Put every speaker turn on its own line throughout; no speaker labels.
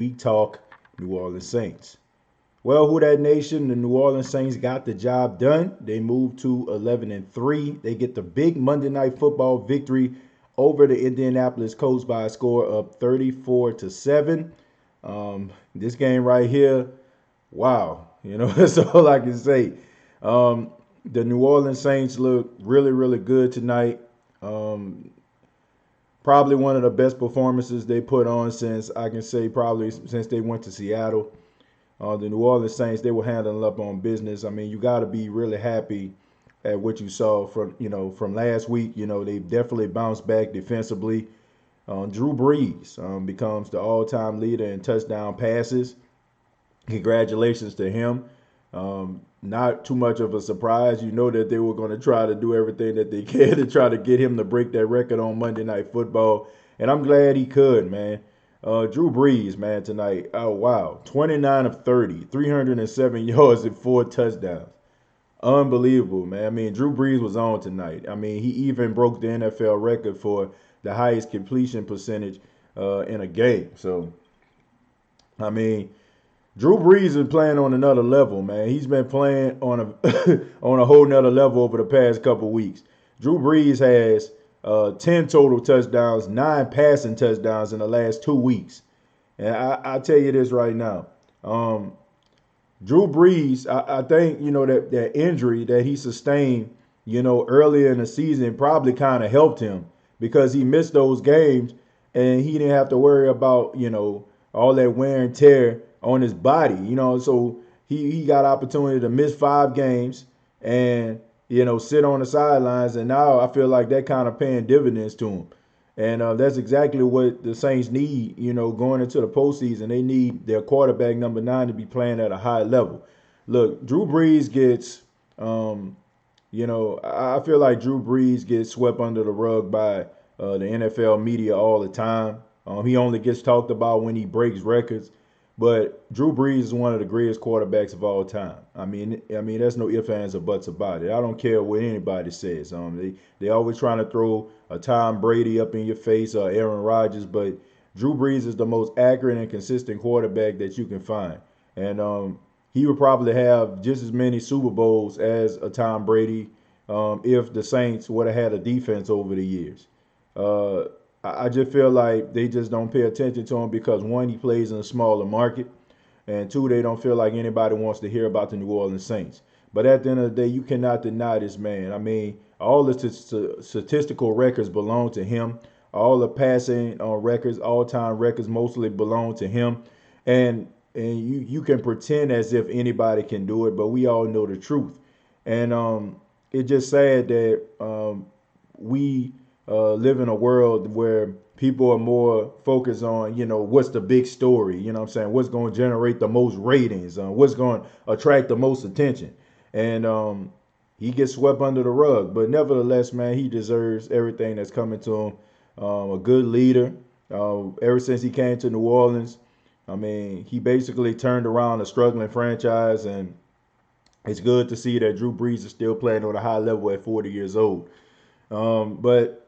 We talk New Orleans Saints. Well, who that nation? The New Orleans Saints got the job done. They moved to 11-3. They get the big Monday Night Football victory over the Indianapolis Colts by a score of 34-7. This game right here, wow, that's all I can say. Um, the New Orleans Saints look really, really good tonight. Um, Probably one of the best performances they put on since I can say probably since they went to Seattle. The New Orleans Saints, they were handling up on business. I mean, you got to be really happy at what you saw from last week. They definitely bounced back defensively. Drew Brees becomes the all-time leader in touchdown passes. Congratulations to him. Not too much of a surprise. You know that they were going to try to do everything that they can to try to get him to break that record on Monday Night Football. And I'm glad he could, man. Drew Brees, man, tonight. Oh, wow. 29 of 30, 307 yards and 4 touchdowns. Unbelievable, man. I mean, Drew Brees was on tonight. I mean, he even broke the NFL record for the highest completion percentage in a game. So, I mean, Drew Brees is playing on another level, man. He's been playing on a on a whole nother level over the past couple weeks. Drew Brees has 10 total touchdowns, 9 passing touchdowns in the last 2 weeks. And I tell you this right now. Um, Drew Brees, I think, that injury that he sustained, earlier in the season probably kind of helped him because he missed those games and he didn't have to worry about, all that wear and tear on his body, So he got opportunity to miss 5 games and, sit on the sidelines. And now I feel like that kind of paying dividends to him. And that's exactly what the Saints need, going into the postseason. They need their quarterback, number 9, to be playing at a high level. Look, Drew Brees gets, I feel like Drew Brees gets swept under the rug by the NFL media all the time. He only gets talked about when he breaks records. But Drew Brees is one of the greatest quarterbacks of all time. I mean, there's no ifs, ands, or buts about it. I don't care what anybody says. They always trying to throw a Tom Brady up in your face or Aaron Rodgers, but Drew Brees is the most accurate and consistent quarterback that you can find. And he would probably have just as many Super Bowls as a Tom Brady if the Saints would have had a defense over the years. Uh, I just feel like they just don't pay attention to him because one, he plays in a smaller market, and two, they don't feel like anybody wants to hear about the New Orleans Saints. But at the end of the day, you cannot deny this man. I mean, all the statistical records belong to him. All the passing records, all-time records, mostly belong to him. And you can pretend as if anybody can do it, but we all know the truth. And it's just sad that we live in a world where people are more focused on, what's the big story, what I'm saying? What's going to generate the most ratings, what's going to attract the most attention. And he gets swept under the rug. But nevertheless, man, he deserves everything that's coming to him. A good leader. Ever since he came to New Orleans, I mean, he basically turned around a struggling franchise, and it's good to see that Drew Brees is still playing on a high level at 40 years old. But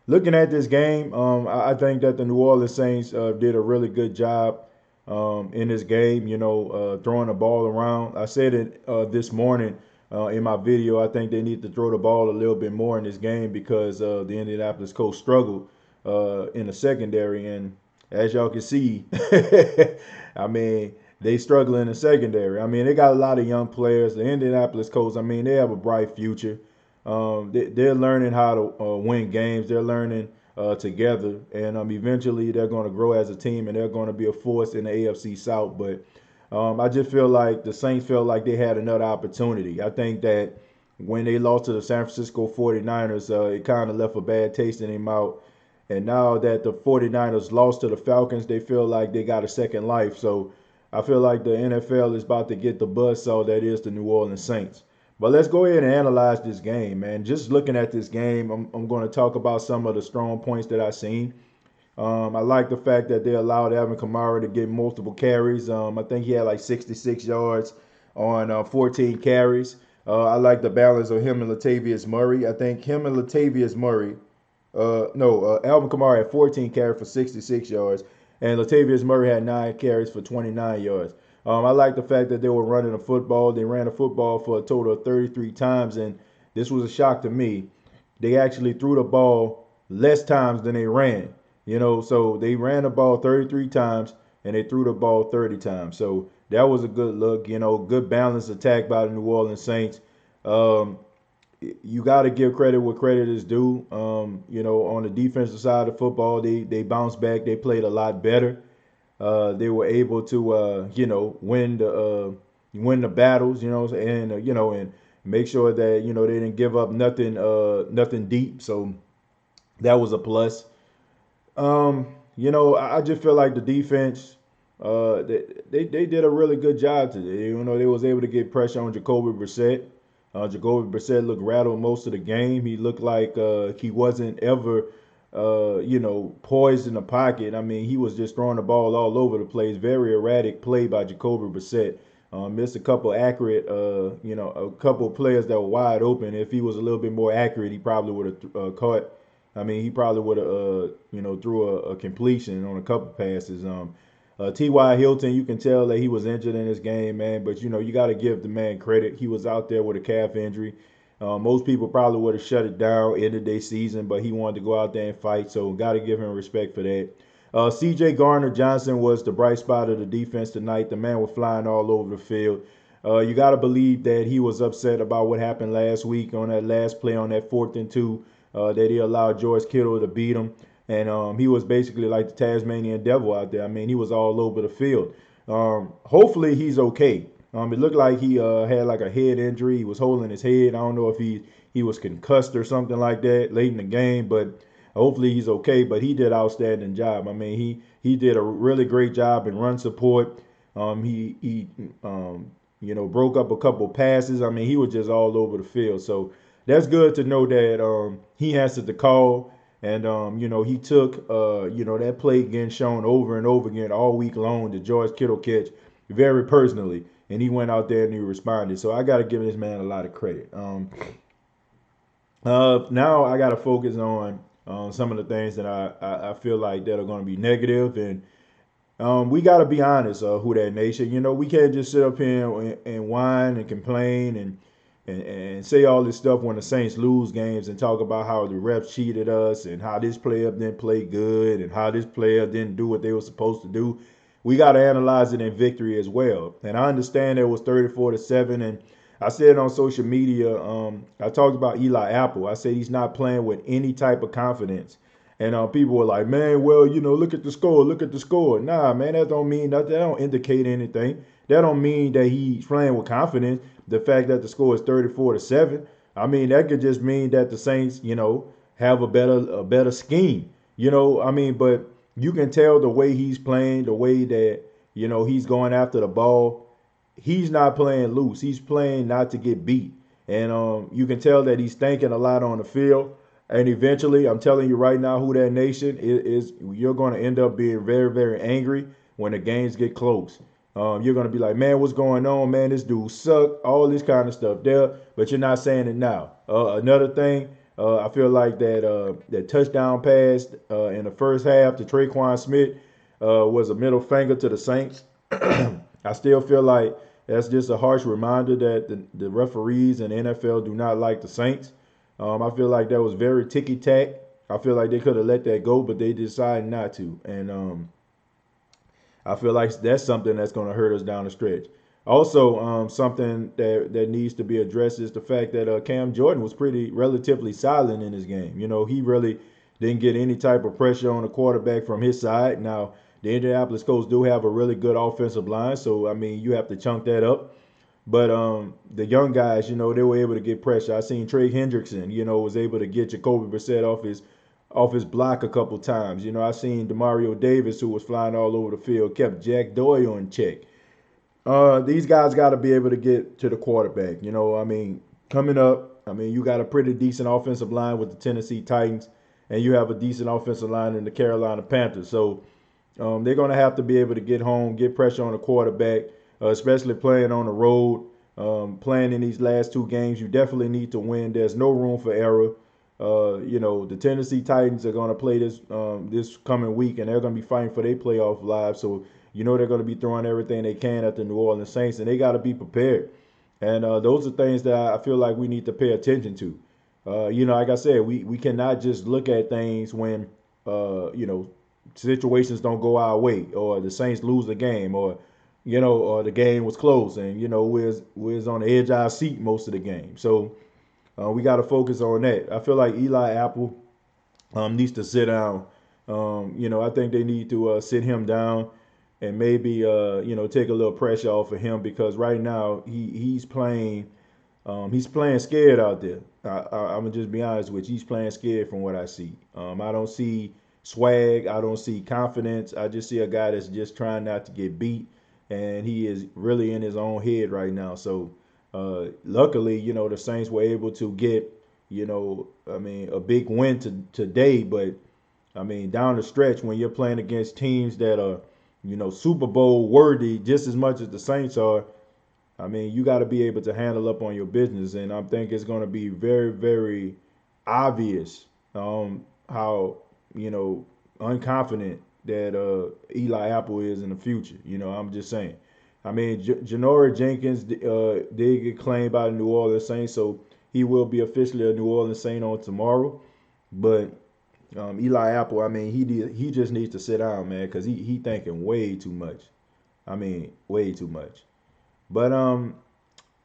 looking at this game, I think that the New Orleans Saints did a really good job in this game, throwing the ball around. I said it this morning in my video. I think they need to throw the ball a little bit more in this game because the Indianapolis Colts struggled in the secondary. And as y'all can see, I mean, they struggle in the secondary. I mean, they got a lot of young players. The Indianapolis Colts, I mean, they have a bright future. They're learning how to win games. They're learning together, and eventually they're going to grow as a team, and they're going to be a force in the AFC South. But I just feel like the Saints felt like they had another opportunity. I think that when they lost to the San Francisco 49ers, it kind of left a bad taste in their mouth. And now that the 49ers lost to the Falcons, they feel like they got a second life. So I feel like the NFL is about to get the buzzsaw that is the New Orleans Saints. But let's go ahead and analyze this game, man. Just looking at this game, I'm going to talk about some of the strong points that I've seen. I like the fact that they allowed Alvin Kamara to get multiple carries. I think he had like 66 yards on 14 carries. I like the balance of him and Latavius Murray. I think him and Latavius Murray, no, Alvin Kamara had 14 carries for 66 yards. and Latavius Murray had 9 carries for 29 yards. I like the fact that they were running the football. They ran the football for a total of 33 times, and this was a shock to me. They actually threw the ball less times than they ran. So they ran the ball 33 times and they threw the ball 30 times. So that was a good look. Good balanced attack by the New Orleans Saints. Um, you got to give credit where credit is due. On the defensive side of football, they bounced back. They played a lot better. They were able to win the battles. And make sure that they didn't give up nothing deep. So that was a plus. I just feel like the defense, they did a really good job today. They was able to get pressure on Jacoby Brissett. Jacoby Brissett looked rattled most of the game. He looked like he wasn't ever, poised in the pocket. I mean, he was just throwing the ball all over the place. Very erratic play by Jacoby Brissett. Missed a couple accurate, a couple players that were wide open. If he was a little bit more accurate, he probably would have caught. I mean, he probably would have, threw a completion on a couple passes. T.Y. Hilton, you can tell that he was injured in this game, man. But, you got to give the man credit. He was out there with a calf injury. Most people probably would have shut it down, ended their season, but he wanted to go out there and fight. So, got to give him respect for that. C.J. Garner Johnson was the bright spot of the defense tonight. The man was flying all over the field. You got to believe that he was upset about what happened last week on that last play on that 4th and 2 that he allowed George Kittle to beat him. And he was basically like the Tasmanian devil out there. I mean, he was all over the field. Hopefully he's okay. It looked like he had like a head injury. He was holding his head. I don't know if he was concussed or something like that late in the game, but hopefully he's okay. But he did an outstanding job. I mean, he did a really great job in run support. He broke up a couple passes. I mean, he was just all over the field. So that's good to know that he answered the call. And, he took, that play again shown over and over again all week long, the George Kittle catch, very personally. And he went out there and he responded. So I got to give this man a lot of credit. Now I got to focus on some of the things that I feel like that are going to be negative. And we got to be honest, Who That Nation. We can't just sit up here and whine and complain and say all this stuff when the Saints lose games and talk about how the refs cheated us and how this player didn't play good and how this player didn't do what they were supposed to do. We got to analyze it in victory as well. And I understand it was 34-7. And I said on social media, I talked about Eli Apple. I said he's not playing with any type of confidence. And people were like, man, well, look at the score. Look at the score. Nah, man, that don't mean nothing. That don't indicate anything. That don't mean that he's playing with confidence. The fact that the score is 34-7, I mean, that could just mean that the Saints, have a better scheme. But you can tell the way he's playing, the way that, he's going after the ball. He's not playing loose. He's playing not to get beat. And you can tell that he's thinking a lot on the field. And eventually, I'm telling you right now, Who That Nation is you're going to end up being very, very angry when the games get close. You're going to be like, man, what's going on, man? This dude suck, all this kind of stuff there, but you're not saying it now. Another thing, I feel like that touchdown pass in the first half to Traquan Smith was a middle finger to the Saints. I still feel like that's just a harsh reminder that the referees and the NFL do not like the Saints. I feel like that was very ticky-tack. I feel like they could have let that go, but they decided not to. And I feel like that's something that's going to hurt us down the stretch. Also, something that needs to be addressed is the fact that Cam Jordan was relatively silent in this game. He really didn't get any type of pressure on the quarterback from his side. Now, the Indianapolis Colts do have a really good offensive line, so, I mean, you have to chunk that up. But the young guys, they were able to get pressure. I seen Trey Hendrickson, was able to get Jacoby Brissett off his block a couple times. I seen Demario Davis, who was flying all over the field, kept Jack Doyle in check. These guys got to be able to get to the quarterback. Coming up, you got a pretty decent offensive line with the Tennessee Titans, and you have a decent offensive line in the Carolina Panthers. So they're going to have to be able to get home, get pressure on the quarterback, especially playing on the road, playing in these last two games. You definitely need to win. There's no room for error. The Tennessee Titans are going to play this coming week, and they're going to be fighting for their playoff lives. So they're going to be throwing everything they can at the New Orleans Saints, and they got to be prepared. And those are things that I feel like we need to pay attention to. Like I said, we cannot just look at things when situations don't go our way, or the Saints lose the game, or the game was close, and we're on the edge of our seat most of the game. So we got to focus on that. I feel like Eli Apple needs to sit down. I think they need to sit him down and maybe take a little pressure off of him, because right now he's playing scared out there. I'm gonna just be honest with you. He's playing scared from what I see. I don't see swag. I don't see confidence. I just see a guy that's just trying not to get beat, and he is really in his own head right now. So luckily, the Saints were able to get, a big win today. But I mean, down the stretch, when you're playing against teams that are, Super Bowl worthy just as much as the Saints are, I mean, you got to be able to handle up on your business. And I think it's going to be very, very obvious how, unconfident that Eli Apple is in the future. I'm just saying. I mean, Janoris Jenkins did get claimed by the New Orleans Saints, so he will be officially a New Orleans Saint on tomorrow. But Eli Apple, I mean, he just needs to sit down, man, because he thinking way too much. I mean, way too much. But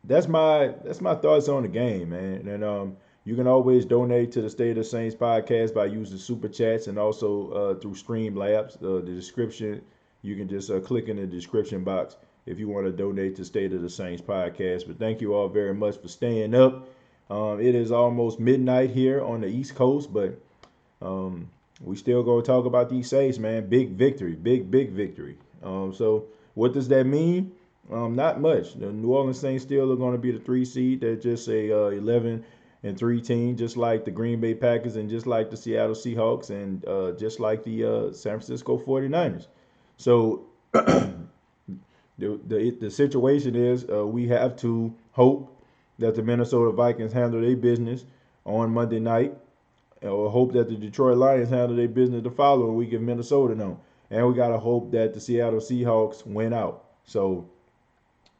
that's my thoughts on the game, man. And you can always donate to the State of the Saints podcast by using super chats, and also through Streamlabs. The description, you can just click in the description box if you want to donate to State of the Saints podcast. But thank you all very much for staying up. It is almost midnight here on the East Coast, but we still gonna talk about these Saints, man. Big victory, big victory. So what does that mean? Not much. The New Orleans Saints still are going to be the 3 seed. They're just a 11-3 team, just like the Green Bay Packers, and just like the Seattle Seahawks, and just like the San Francisco 49ers. So the situation is, we have to hope that the Minnesota Vikings handle their business on Monday night, or hope that the Detroit Lions handle their business the following week if Minnesota don't. And we got to hope that the Seattle Seahawks win out. So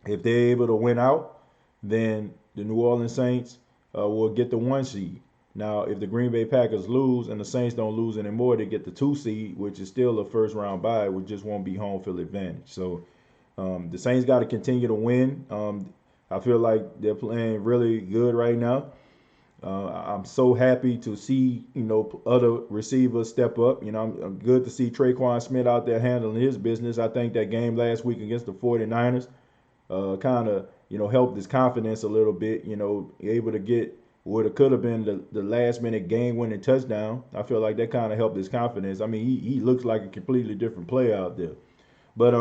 if they're able to win out, then the New Orleans Saints will get the 1 seed. Now, if the Green Bay Packers lose and the Saints don't lose anymore, they get the 2 seed, which is still a first round bye, which just won't be home field advantage. So the Saints got to continue to win. I feel like they're playing really good right now. I'm so happy to see, other receivers step up. I'm good to see Traquan Smith out there handling his business. I think that game last week against the 49ers kind of, helped his confidence a little bit, able to get what it could have been the last minute game winning touchdown. I feel like that kind of helped his confidence. I mean, he looks like a completely different player out there. But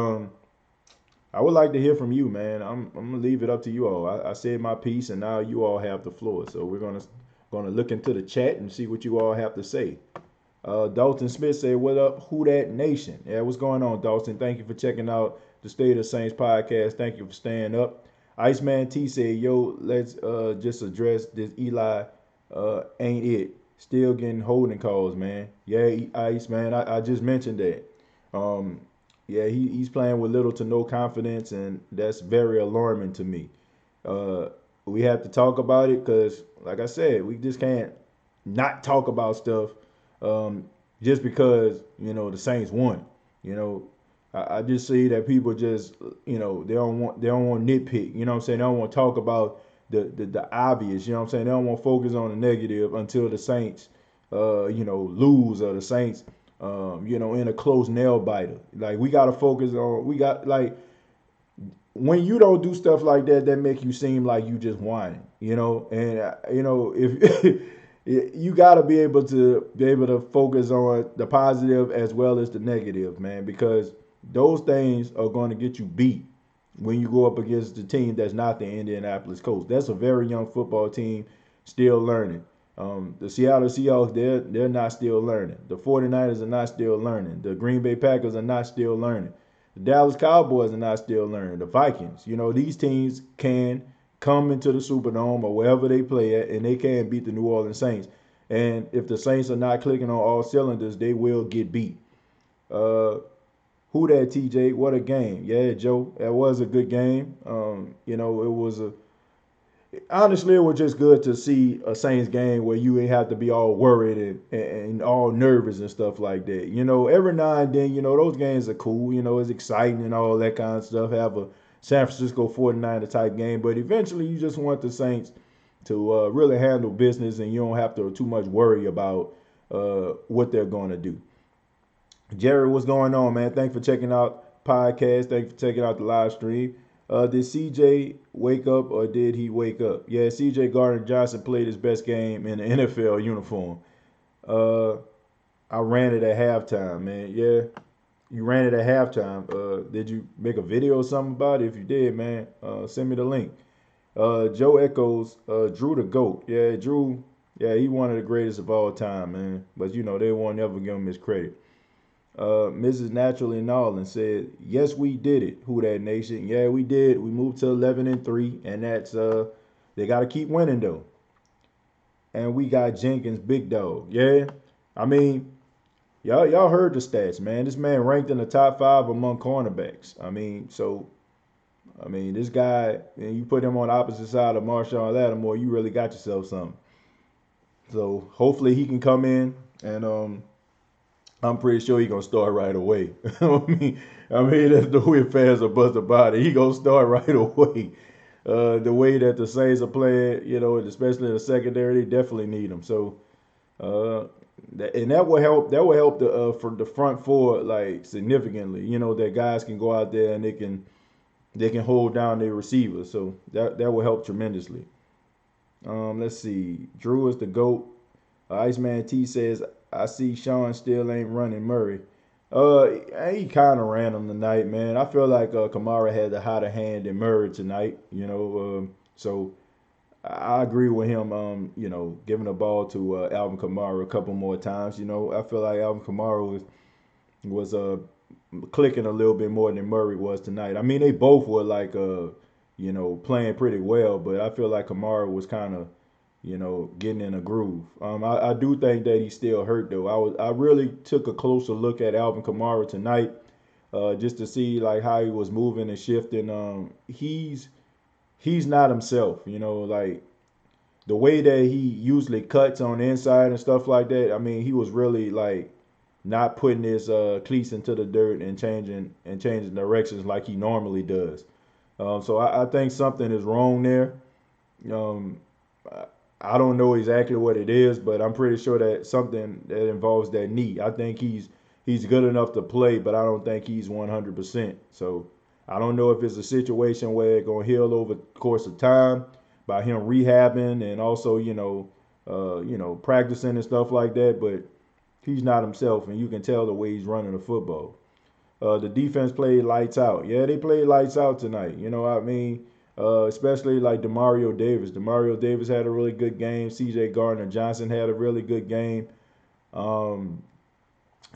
I would like to hear from you, man. I'm gonna leave it up to you all. I said my piece, and now you all have the floor. So we're gonna look into the chat and see what you all have to say. Dalton Smith said, "What up, Who Dat Nation?" Yeah, what's going on, Dalton? Thank you for checking out the State of the Saints podcast. Thank you for staying up. Iceman T said, "Yo, let's just address this Eli ain't it. Still getting holding calls, man." Yeah, Ice, man. I just mentioned that. Yeah, he's playing with little to no confidence, and that's very alarming to me. We have to talk about it because, like I said, we just can't not talk about stuff just because the Saints won. I just see that people just they don't want nitpick. You know what I'm saying? They don't want to talk about the obvious. You know what I'm saying? They don't want to focus on the negative until the Saints lose, or the Saints in a close nail biter. Like, we got to focus on, when you don't do stuff like that, that make you seem like you just whining, and if you got to be able to focus on the positive as well as the negative, man, because those things are going to get you beat when you go up against the team that's not the Indianapolis Colts. That's a very young football team, still learning. The Seattle Seahawks, they're not still learning. The 49ers are not still learning. The Green Bay Packers are not still learning. The Dallas Cowboys are not still learning. The Vikings, these teams can come into the Superdome or wherever they play at, and they can beat the New Orleans Saints. And if the Saints are not clicking on all cylinders, they will get beat. Uh, who that, TJ? What a game. Yeah, Joe, that was a good game. It was a honestly, it was just good to see a Saints game where you ain't have to be all worried and all nervous and stuff like that. Every now and then, those games are cool. It's exciting and all that kind of stuff. Have a San Francisco 49er type game, but eventually you just want the Saints to really handle business and you don't have to too much worry about what they're going to do. Jerry, what's going on, man? Thanks for checking out podcast. Thanks for checking out the live stream. Did CJ wake up or did he wake up? Yeah, CJ Garner Johnson played his best game in the NFL uniform. Uh, I ran it at halftime, man. Yeah, you ran it at halftime. Did you make a video or something about it? If you did, man, send me the link. Joe echoes, Drew the GOAT. Yeah, Drew, yeah, he one of the greatest of all time, man. But they won't ever give him his credit. Mrs. Naturally Nolan said, "Yes, we did it. Who that nation? Yeah, we did. We moved to 11-3, and that's they got to keep winning though. And we got Jenkins, big dog. Yeah, I mean, y'all heard the stats, man. This man ranked in the top 5 among cornerbacks. This guy, and you put him on the opposite side of Marshawn Lattimore, you really got yourself something. So hopefully he can come in and I'm pretty sure he's gonna start right away. That's the way fans are bust about it. He gonna start right away. The way that the Saints are playing, especially in the secondary, they definitely need him. So, and that will help. That will help for the front four like significantly. That guys can go out there and they can hold down their receivers. So that will help tremendously. Let's see. Drew is the GOAT. Iceman T says, I see Sean still ain't running Murray. He kind of ran him tonight, man. I feel like Kamara had the hotter hand than Murray tonight, so I agree with him, giving the ball to Alvin Kamara a couple more times. I feel like Alvin Kamara was clicking a little bit more than Murray was tonight. I mean, they both were like, playing pretty well, but I feel like Kamara was kind of getting in a groove. I do think that he's still hurt though. I really took a closer look at Alvin Kamara tonight, just to see like how he was moving and shifting. He's not himself, like the way that he usually cuts on the inside and stuff like that. I mean, he was really like not putting his cleats into the dirt and changing directions like he normally does. So I think something is wrong there. Um, I don't know exactly what it is, but I'm pretty sure that something that involves that knee. I think he's good enough to play, but I don't think he's 100%. So I don't know if it's a situation where it's gonna heal over the course of time by him rehabbing and also practicing and stuff like that. But he's not himself, and you can tell the way he's running the football. The defense played lights out. Yeah, they played lights out tonight. Especially like Demario Davis. Demario Davis had a really good game. CJ Garner Johnson had a really good game.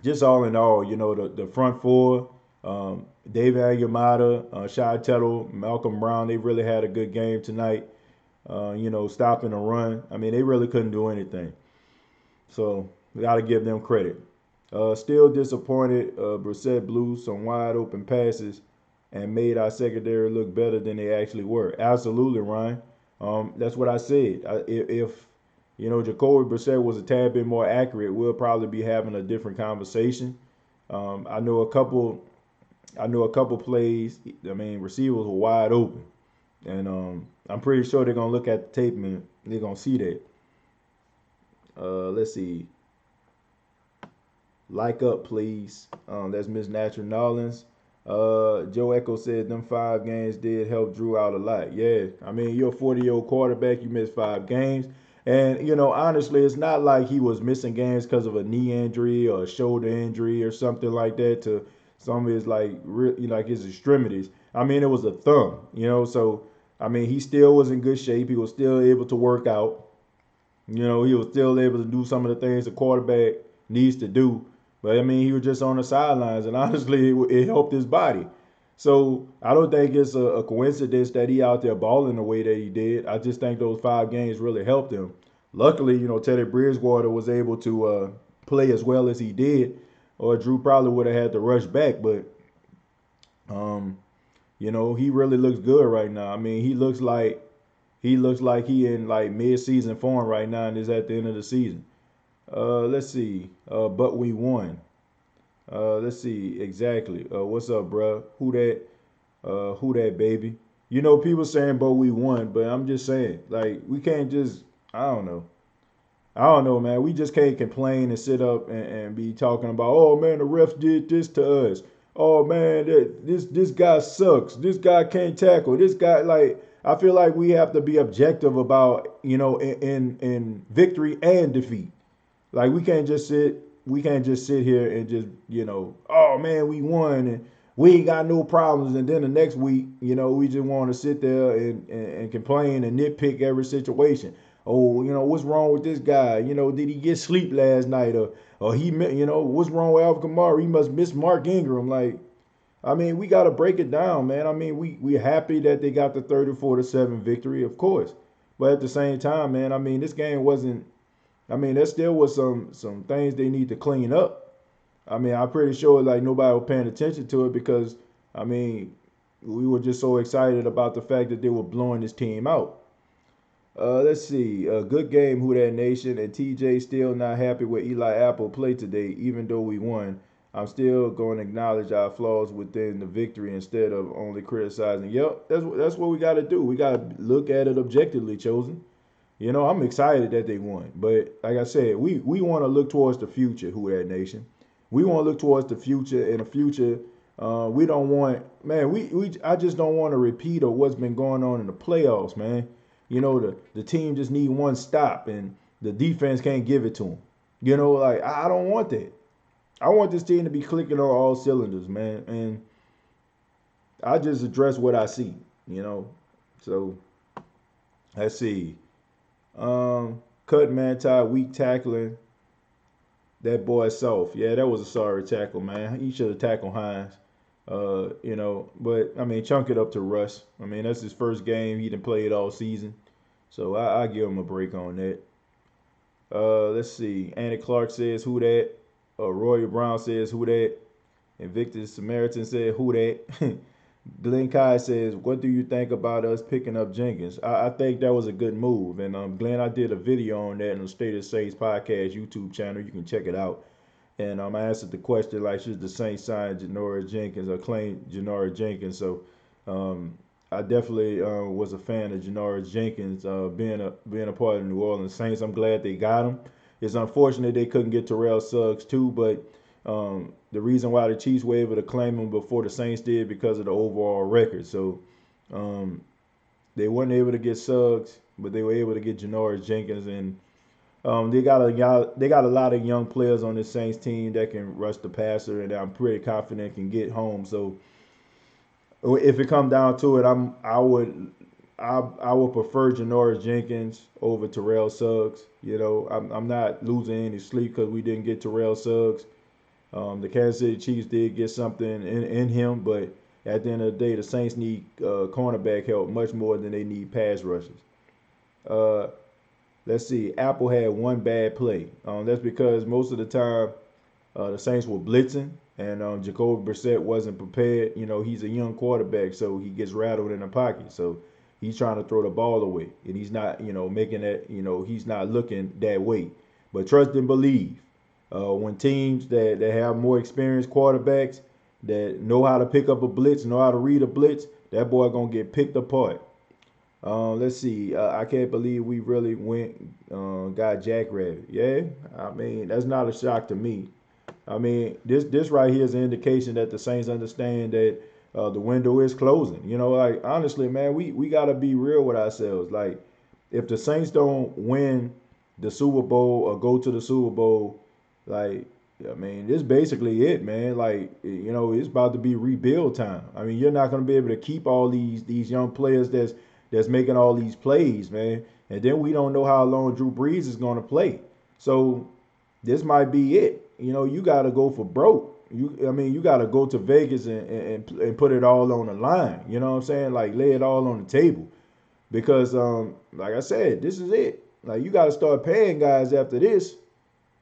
Just all in all, the front four, David Onyemata, Shai Tuttle, Malcolm Brown, they really had a good game tonight. Stopping the run. I mean, they really couldn't do anything. So we got to give them credit. Still disappointed. Brissett blew some wide open passes and made our secondary look better than they actually were. Absolutely, Ryan. That's what I said. If Jacoby Brissett was a tad bit more accurate, we'll probably be having a different conversation. I know a couple plays. I mean, receivers were wide open, and I'm pretty sure they're gonna look at the tape and they're gonna see that. Let's see. Like up, please. That's Miss Natural Nolans. Joe Echo said them 5 games did help Drew out a lot. Yeah, I mean, you're a 40-year-old quarterback. You missed 5 games. And, honestly, it's not like he was missing games because of a knee injury or a shoulder injury or something like that to some of his, like his extremities. I mean, it was a thumb, So, I mean, he still was in good shape. He was still able to work out. He was still able to do some of the things a quarterback needs to do. But, I mean, he was just on the sidelines, and honestly, it helped his body. So I don't think it's a coincidence that he out there balling the way that he did. I just think those 5 games really helped him. Luckily, Teddy Bridgewater was able to play as well as he did, or Drew probably would have had to rush back. But um, he really looks good right now. I mean, he looks like he in like mid-season form right now, and is at the end of the season. Let's see. But we won. Let's see exactly. What's up, bro? Who that? Who that, baby? People saying, "But we won," but I'm just saying, like, we can't just. I don't know. I don't know, man. We just can't complain and sit up and be talking about, oh man, the refs did this to us. Oh man, this guy sucks. This guy can't tackle. This guy, like, I feel like we have to be objective about, in victory and defeat. Like, we can't just sit here and just, oh man, we won and we ain't got no problems. And then the next week, we just want to sit there and complain and nitpick every situation. Oh, what's wrong with this guy? Did he get sleep last night? Or what's wrong with Alvin Kamara? He must miss Mark Ingram. Like, I mean, we got to break it down, man. I mean, we're happy that they got the 34-7 victory, of course. But at the same time, man, I mean, this game wasn't. I mean, there still was some things they need to clean up. I mean, I'm pretty sure like nobody was paying attention to it because I mean, we were just so excited about the fact that they were blowing this team out. Let's see. A good game, Who That Nation, and TJ still not happy with Eli Apple play today, even though we won. I'm still going to acknowledge our flaws within the victory instead of only criticizing. Yep, that's what we got to do. We got to look at it objectively, chosen. I'm excited that they won, but like I said, we want to look towards the future. Who That Nation? We want to look towards the future. In the future, we don't want, man. I just don't want to repeat of what's been going on in the playoffs, man. The team just need one stop, and the defense can't give it to them. Like I don't want that. I want this team to be clicking on all cylinders, man. And I just address what I see. So let's see. Cut Manti, weak tackling. That boy soft. Yeah, that was a sorry tackle, man. He should have tackled Hines. But I mean, chunk it up to Russ. I mean, that's his first game. He didn't play it all season, so I give him a break on that. Let's see. Andy Clark says who that. Roy Brown says who that. Invictus Samaritan said who that. Glenn Kai says, what do you think about us picking up Jenkins? I think that was a good move. And Glenn, I did a video on that on the State of Saints podcast YouTube channel. You can check it out. And I answered the question, like, should the Saints sign Janoris Jenkins or claim Janoris Jenkins? So I definitely was a fan of Janoris Jenkins being a part of the New Orleans Saints. I'm glad they got him. It's unfortunate they couldn't get Terrell Suggs too, but the reason why the Chiefs were able to claim him before the Saints did because of the overall record. So they weren't able to get Suggs, but they were able to get Janoris Jenkins, and they got a lot of young players on this Saints team that can rush the passer, and I'm pretty confident can get home. So if it comes down to it, I would prefer Janoris Jenkins over Terrell Suggs. I'm not losing any sleep because we didn't get Terrell Suggs. The Kansas City Chiefs did get something in him, but at the end of the day, the Saints need cornerback help much more than they need pass rushers. Let's see. Apple had one bad play. That's because most of the time the Saints were blitzing, and Jacoby Brissett wasn't prepared. He's a young quarterback, so he gets rattled in the pocket. So he's trying to throw the ball away, and he's not, making that, he's not looking that way. But trust and believe. When teams that have more experienced quarterbacks that know how to pick up a blitz, know how to read a blitz, that boy gonna get picked apart. Let's see. I can't believe we really got Jackrabbit. Yeah, I mean that's not a shock to me. I mean this right here is an indication that the Saints understand that the window is closing. Like honestly, man, we gotta be real with ourselves. Like if the Saints don't win the Super Bowl or go to the Super Bowl, like, I mean, this is basically it, man. Like, it's about to be rebuild time. I mean, you're not going to be able to keep all these young players that's making all these plays, man. And then we don't know how long Drew Brees is going to play. So this might be it. You got to go for broke. You got to go to Vegas and put it all on the line. You know what I'm saying? Like, lay it all on the table. Because, like I said, this is it. Like you got to start paying guys after this.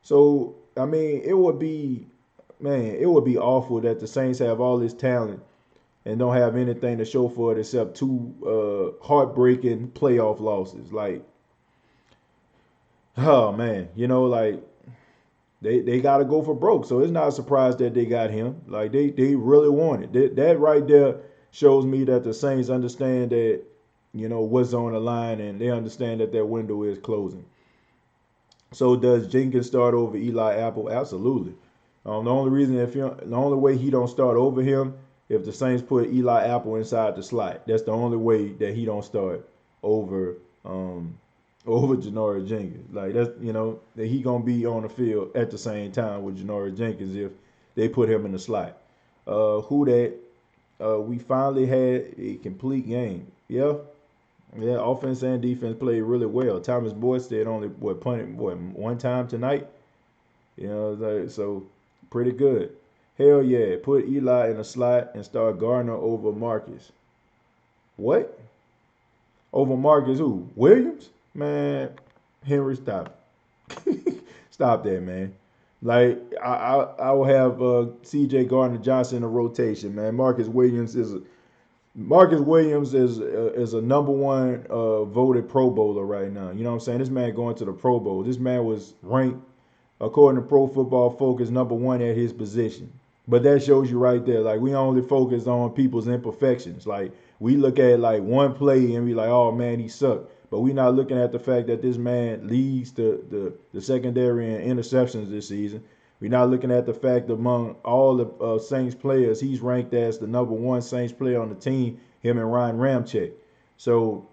So I mean, it would be awful that the Saints have all this talent and don't have anything to show for it except two heartbreaking playoff losses. Like, oh man, like they got to go for broke. So it's not a surprise that they got him. Like they really want it. That right there shows me that the Saints understand that what's on the line, and they understand that their window is closing. So does Jenkins start over Eli Apple? Absolutely. The only way he don't start over him if the Saints put Eli Apple inside the slot. That's the only way that he don't start over over Janoris Jenkins. Like that's that he gonna be on the field at the same time with Janoris Jenkins if they put him in the slot. Who that? We finally had a complete game. Yeah, yeah. Offense and defense played really well. Thomas Boyd said only punted one time tonight. So pretty good. Hell yeah. Put Eli in a slot and start Garner over Marcus. What? Over Marcus who? Williams? Man, Henry, stop. Stop that, man. Like I will have C.J. Garner Johnson in a rotation, man. Marcus Williams is a number one voted Pro Bowler right now. You know what I'm saying? This man going to the Pro Bowl. This man was ranked according to Pro Football Focus number one at his position. But that shows you right there. Like we only focus on people's imperfections. Like we look at like one play and we like, oh man, he sucked. But we're not looking at the fact that this man leads the secondary in interceptions this season. We're not looking at the fact among all the Saints players, he's ranked as the number one Saints player on the team, him and Ryan Ramczyk. So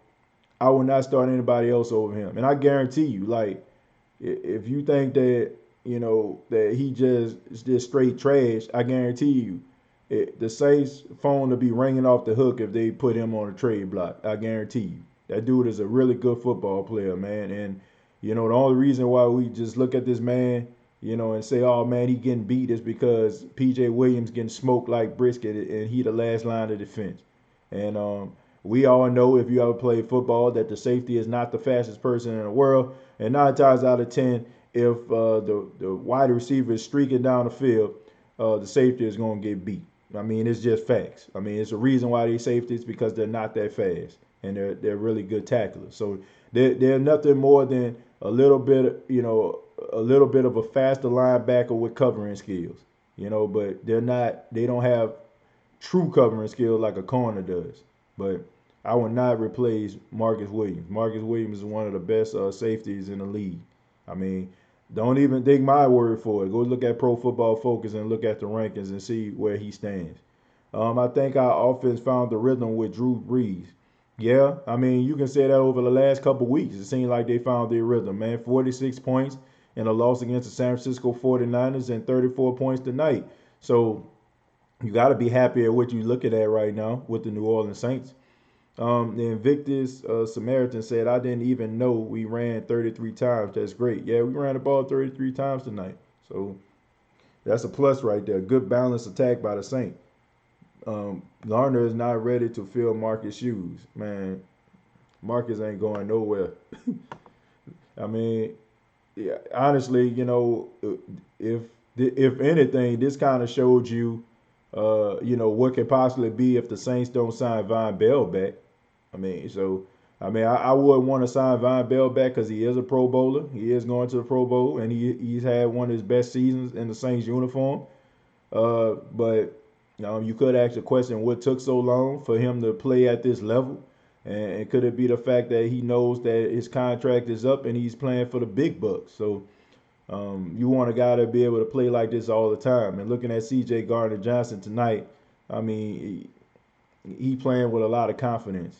I will not start anybody else over him. And I guarantee you, like, if you think that, that he just straight trash, I guarantee you, the Saints phone will be ringing off the hook if they put him on a trade block. I guarantee you. That dude is a really good football player, man. And, the only reason why we just look at this man, and say, oh, man, he getting beat is because P.J. Williams getting smoked like brisket and he the last line of defense. And we all know if you ever played football that the safety is not the fastest person in the world. And 9 times out of 10, if the wide receiver is streaking down the field, the safety is going to get beat. I mean, it's just facts. I mean, it's a reason why they safeties because they're not that fast. And they're really good tacklers. So they're nothing more than a little bit of a faster linebacker with covering skills. But they don't have true covering skills like a corner does. But I would not replace Marcus Williams. Marcus Williams is one of the best safeties in the league. I mean, don't even take my word for it. Go look at Pro Football Focus and look at the rankings and see where he stands. I think our offense found the rhythm with Drew Brees. Yeah, I mean, you can say that over the last couple of weeks. It seemed like they found their rhythm, man. 46 points in a loss against the San Francisco 49ers and 34 points tonight. So you got to be happy at what you're looking at right now with the New Orleans Saints. The Invictus Samaritan said, I didn't even know we ran 33 times. That's great. Yeah, we ran the ball 33 times tonight. So that's a plus right there. Good balanced attack by the Saints. Garner is not ready to fill Marcus' shoes. Man, Marcus ain't going nowhere. I mean, yeah, honestly, if anything, this kind of showed you, what could possibly be if the Saints don't sign Von Bell back. I would want to sign Von Bell back because he is a Pro Bowler. He is going to the Pro Bowl, and he's had one of his best seasons in the Saints uniform. But you could ask the question, what took so long for him to play at this level? And could it be the fact that he knows that his contract is up and he's playing for the big bucks? So you want a guy to be able to play like this all the time. And looking at C.J. Garner Johnson tonight, I mean, he playing with a lot of confidence.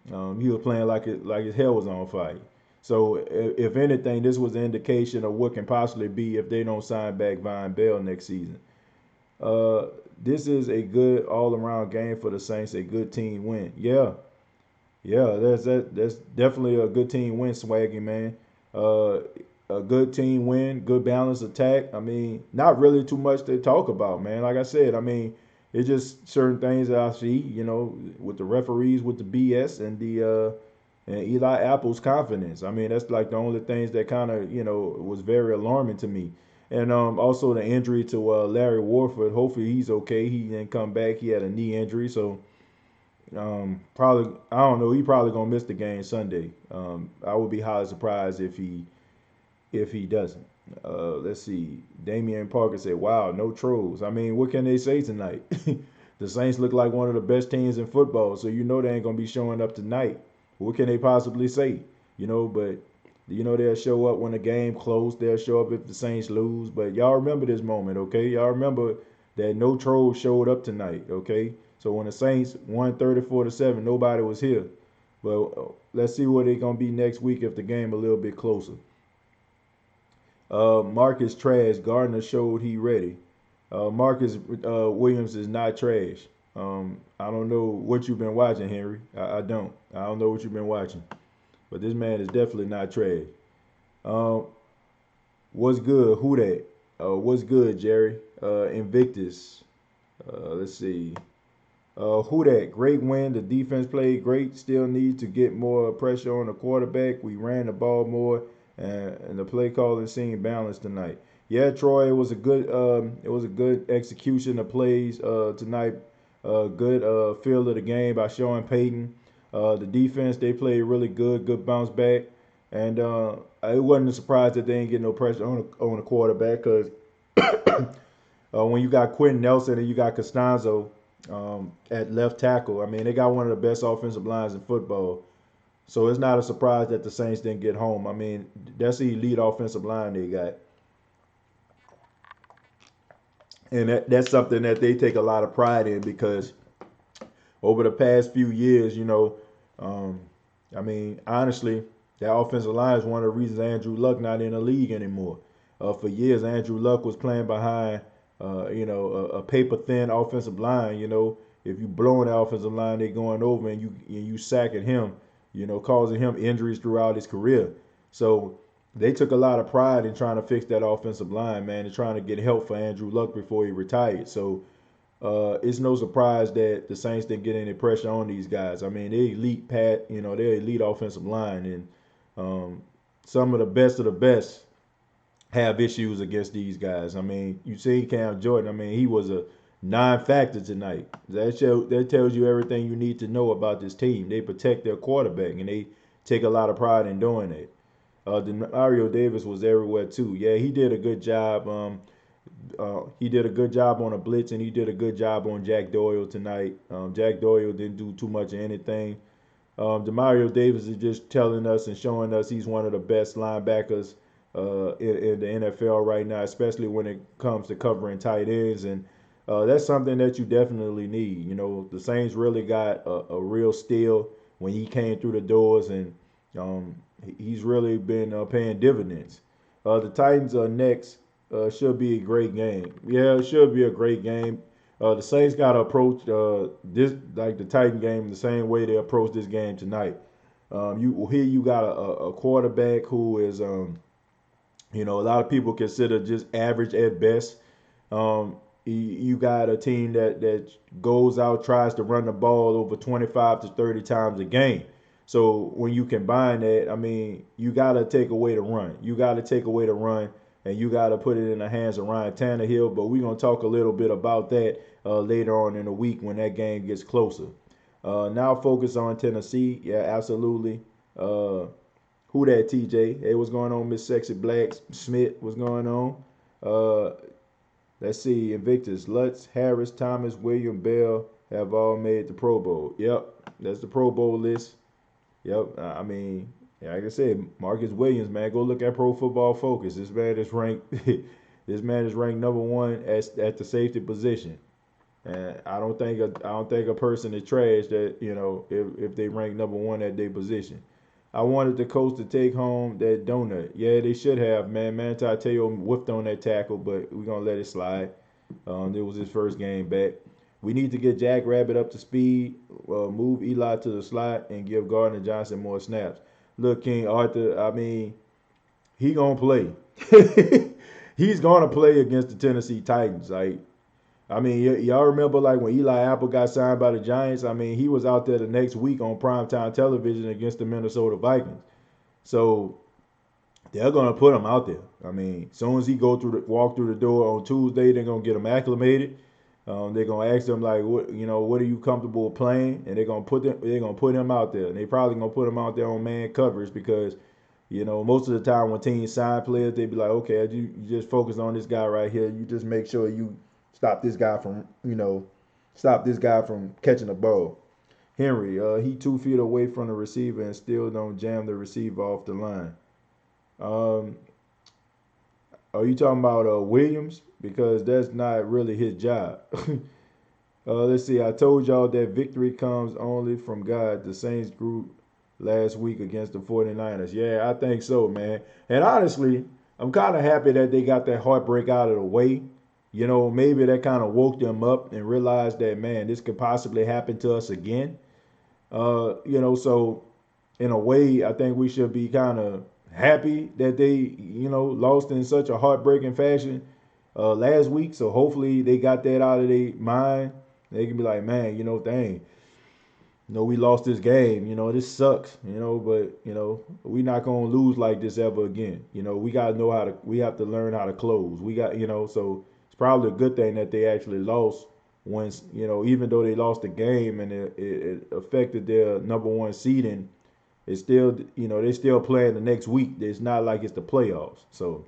He was playing like his hell was on fire. So if anything, this was an indication of what can possibly be if they don't sign back Von Bell next season. This is a good all-around game for the Saints, a good team win. Yeah, that's definitely a good team win, Swaggy, man. A good team win, good balanced attack. I mean, not really too much to talk about, man. Like I said, I mean, it's just certain things that I see, with the referees, with the BS and and Eli Apple's confidence. I mean, that's like the only things that kind of was very alarming to me. And also the injury to Larry Warford. Hopefully he's okay. He didn't come back. He had a knee injury, so probably I don't know. He probably gonna miss the game Sunday. I would be highly surprised if he doesn't. Let's see. Damian Parker said, "Wow, no trolls." I mean, what can they say tonight? The Saints look like one of the best teams in football, so they ain't gonna be showing up tonight. What can they possibly say? But they'll show up when the game close. They'll show up if the Saints lose. But y'all remember this moment, okay? Y'all remember that no trolls showed up tonight, okay? So when the Saints won 34-7, nobody was here. But let's see what they're gonna be next week if the game a little bit closer. Marcus trash. Gardner showed he ready. Marcus Williams is not trash. I don't know what you've been watching, Henry. I don't. I don't know what you've been watching. But this man is definitely not trash. What's good? Who that? What's good, Jerry? Invictus. Let's see. Who that? Great win. The defense played great. Still need to get more pressure on the quarterback. We ran the ball more, and the play calling seemed balanced tonight. Yeah, Troy, it was a good execution of plays tonight. Good feel of the game by Sean Payton. The defense, they played really good bounce back, and it wasn't a surprise that they didn't get no pressure on the quarterback because when you got Quentin Nelson and you got Costanzo at left tackle, I mean they got one of the best offensive lines in football. So it's not a surprise that the Saints didn't get home. I mean that's the elite offensive line they got. And that's something that they take a lot of pride in because over the past few years, um, I mean, honestly, that offensive line is one of the reasons Andrew Luck not in the league anymore. For years, Andrew Luck was playing behind, a paper thin offensive line. If you blowing the offensive line, they going over and you sacking him, causing him injuries throughout his career. So they took a lot of pride in trying to fix that offensive line, man, and trying to get help for Andrew Luck before he retired. So it's no surprise that the Saints didn't get any pressure on these guys. I mean, they're elite offensive line, and some of the best have issues against these guys. I mean, you see Cam Jordan. I mean, he was a non-factor tonight. That tells you everything you need to know about this team. They protect their quarterback, and they take a lot of pride in doing it. Mario Davis was everywhere too. Yeah, he did a good job. He did a good job on a blitz, and he did a good job on Jack Doyle tonight. Jack Doyle didn't do too much of anything. Demario Davis is just telling us and showing us he's one of the best linebackers in the NFL right now, especially when it comes to covering tight ends. And that's something that you definitely need. The Saints really got a real steal when he came through the doors, and he's really been paying dividends. The Titans are next. Should be a great game. Yeah, it should be a great game. The Saints got to approach this like the Titan game the same way they approach this game tonight. You got a quarterback who is a lot of people consider just average at best. You got a team that goes out, tries to run the ball over 25 to 30 times a game. So when you combine that, I mean, you got to take away the run. You got to take away the run, and you got to put it in the hands of Ryan Tannehill. But we're going to talk a little bit about that later on in the week when that game gets closer. Now focus on Tennessee. Yeah, absolutely. Who that, TJ? Hey, what's going on, Miss Sexy Black Smith? What's going on? Let's see. Invictus, Lutz, Harris, Thomas, William, Bell have all made the Pro Bowl. Yep, that's the Pro Bowl list. Yep. I mean, like I said, Marcus Williams, man, go look at Pro Football Focus. This man is ranked. This man is ranked number one at the safety position. And I don't think a person is trash that if they rank number one at their position. I wanted the Colts to take home that donut. Yeah, they should have, man. Manti Te'o whiffed on that tackle, but we're gonna let it slide. It was his first game back. We need to get Jack Rabbit up to speed, move Eli to the slot, and give Gardner Johnson more snaps. Look, King Arthur, I mean, he gonna play. He's gonna play against the Tennessee Titans. Like I mean, y'all remember like when Eli Apple got signed by the Giants? I mean, he was out there the next week on primetime television against the Minnesota Vikings. So they're gonna put him out there. I mean, as soon as he walk through the door on Tuesday, they're gonna get him acclimated. They're gonna ask him like, what are you comfortable playing? And they're gonna put him out there. And they probably gonna put him out there on man covers because most of the time when teams sign players, they be like, okay, you just focus on this guy right here. You just make sure you stop this guy from, catching the ball. Henry, he 2 feet away from the receiver and still don't jam the receiver off the line. Um, are you talking about Williams? Because that's not really his job. Let's see. I told y'all that victory comes only from God. The Saints grew last week against the 49ers. Yeah, I think so, man. And honestly, I'm kind of happy that they got that heartbreak out of the way. Maybe that kind of woke them up and realized that, man, this could possibly happen to us again. So in a way, I think we should be kind of happy that they, lost in such a heartbreaking fashion last week. So hopefully they got that out of their mind. They can be like, man, dang, we lost this game. This sucks. But we not gonna lose like this ever again. We gotta know how to. We have to learn how to close. We got, so it's probably a good thing that they actually lost. Once even though they lost the game and it affected their number one seeding, it's still they still playing the next week. It's not like it's the playoffs. So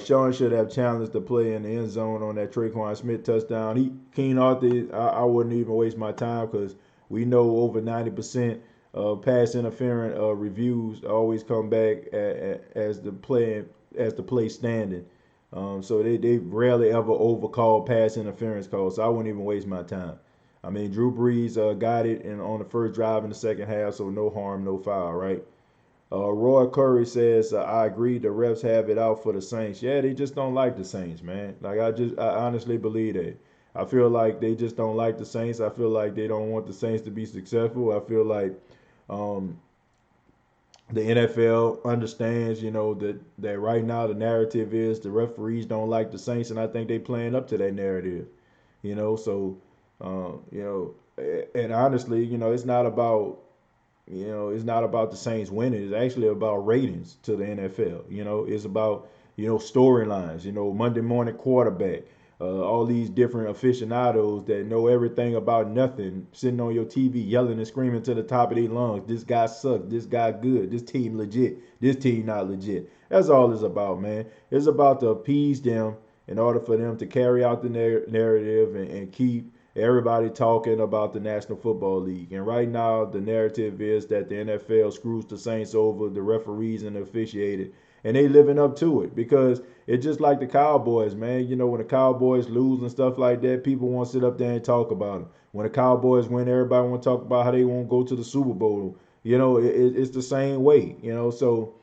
Sean should have challenged the play in the end zone on that Traquan Smith touchdown. Keen Arthur, I wouldn't even waste my time because we know over 90% of pass interference reviews always come back as the play standing. So they rarely ever overcall pass interference calls. So I wouldn't even waste my time. I mean, Drew Brees got it on the first drive in the second half, so no harm, no foul, right? Roy Curry says, I agree, the refs have it out for the Saints. Yeah, they just don't like the Saints, man. Like, I honestly believe that. I feel like they just don't like the Saints. I feel like they don't want the Saints to be successful. I feel like um, the NFL understands, that right now the narrative is the referees don't like the Saints, and I think they playing up to that narrative. So, and honestly, it's not about the Saints winning. It's actually about ratings to the NFL. It's about storylines. Monday morning quarterback. All these different aficionados that know everything about nothing, sitting on your TV yelling and screaming to the top of their lungs. This guy sucks. This guy good. This team legit. This team not legit. That's all it's about, man. It's about to appease them in order for them to carry out the narrative and keep everybody talking about the National Football League. And right now, the narrative is that the NFL screws the Saints over, the referees and the officiated, and they living up to it because it's just like the Cowboys, man. When the Cowboys lose and stuff like that, people want to sit up there and talk about them. When the Cowboys win, everybody want to talk about how they won't go to the Super Bowl. It's the same way. So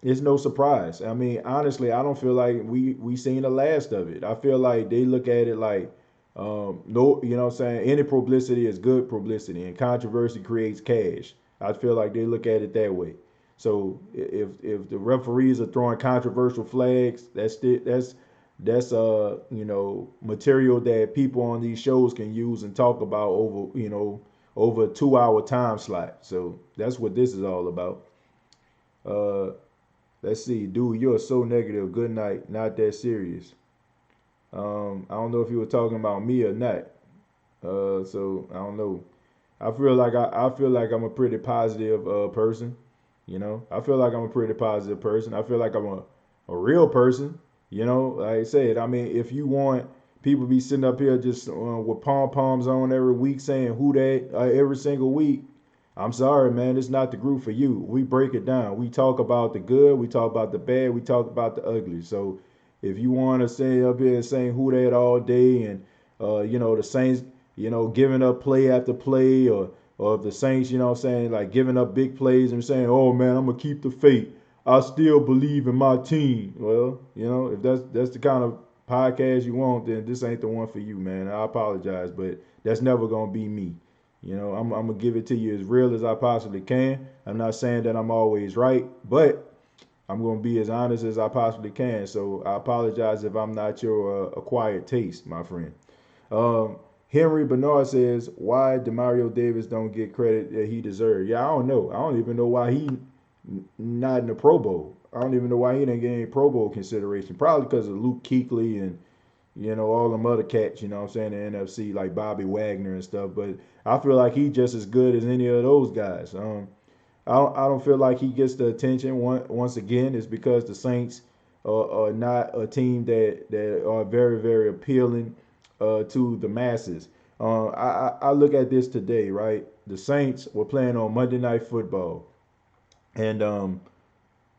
it's no surprise. I mean, honestly, I don't feel like we seen the last of it. I feel like they look at it like no, what I'm saying? Any publicity is good publicity, and controversy creates cash. I feel like they look at it that way. So if the referees are throwing controversial flags, that's material that people on these shows can use and talk about over a 2 hour time slot. So that's what this is all about. Uh, let's see, dude, you're so negative. Good night. Not that serious. I don't know if you were talking about me or not. So I don't know. I feel like I'm a pretty positive person. I feel like I'm a pretty positive person. I feel like I'm a real person. Like I said, I mean, if you want people to be sitting up here just with pom poms on every week saying who that every single week, I'm sorry, man. It's not the group for you. We break it down. We talk about the good. We talk about the bad. We talk about the ugly. So if you want to stay up here and saying who that all day and the Saints, giving up play after play or if the Saints, saying like giving up big plays and saying, "Oh man, I'm gonna keep the faith. I still believe in my team." Well, if that's the kind of podcast you want, then this ain't the one for you, man. I apologize, but that's never gonna be me. I'm gonna give it to you as real as I possibly can. I'm not saying that I'm always right, but I'm going to be as honest as I possibly can. So I apologize if I'm not your acquired taste, my friend. Um, Henry Bernard says, why Demario Davis don't get credit that he deserves? Yeah, I don't know. I don't even know why he not in the Pro Bowl. I don't even know why he didn't get any Pro Bowl consideration. Probably because of Luke Kuechly and all them other cats, you know what I'm saying, the NFC, like Bobby Wagner and stuff. But I feel like he's just as good as any of those guys. I don't feel like he gets the attention. Once again, it's because the Saints are not a team that are very, very appealing to the masses. I look at this today, right? The Saints were playing on Monday Night Football, and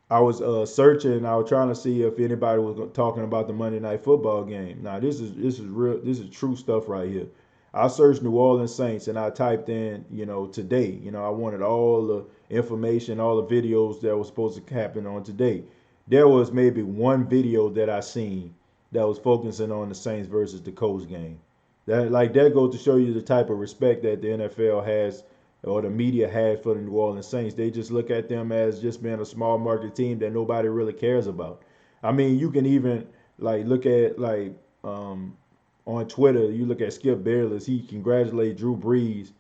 I was searching. I was trying to see if anybody was talking about the Monday Night Football game. Now this is real. This is true stuff right here. I searched New Orleans Saints and I typed in, today. I wanted all the information, all the videos that was supposed to happen on today. There was maybe one video that I seen that was focusing on the Saints versus the Colts game. That goes to show you the type of respect that the NFL has or the media has for the New Orleans Saints. They just look at them as just being a small market team that nobody really cares about. I mean, you can even look at on Twitter, you look at Skip Bayless, he congratulated Drew Brees,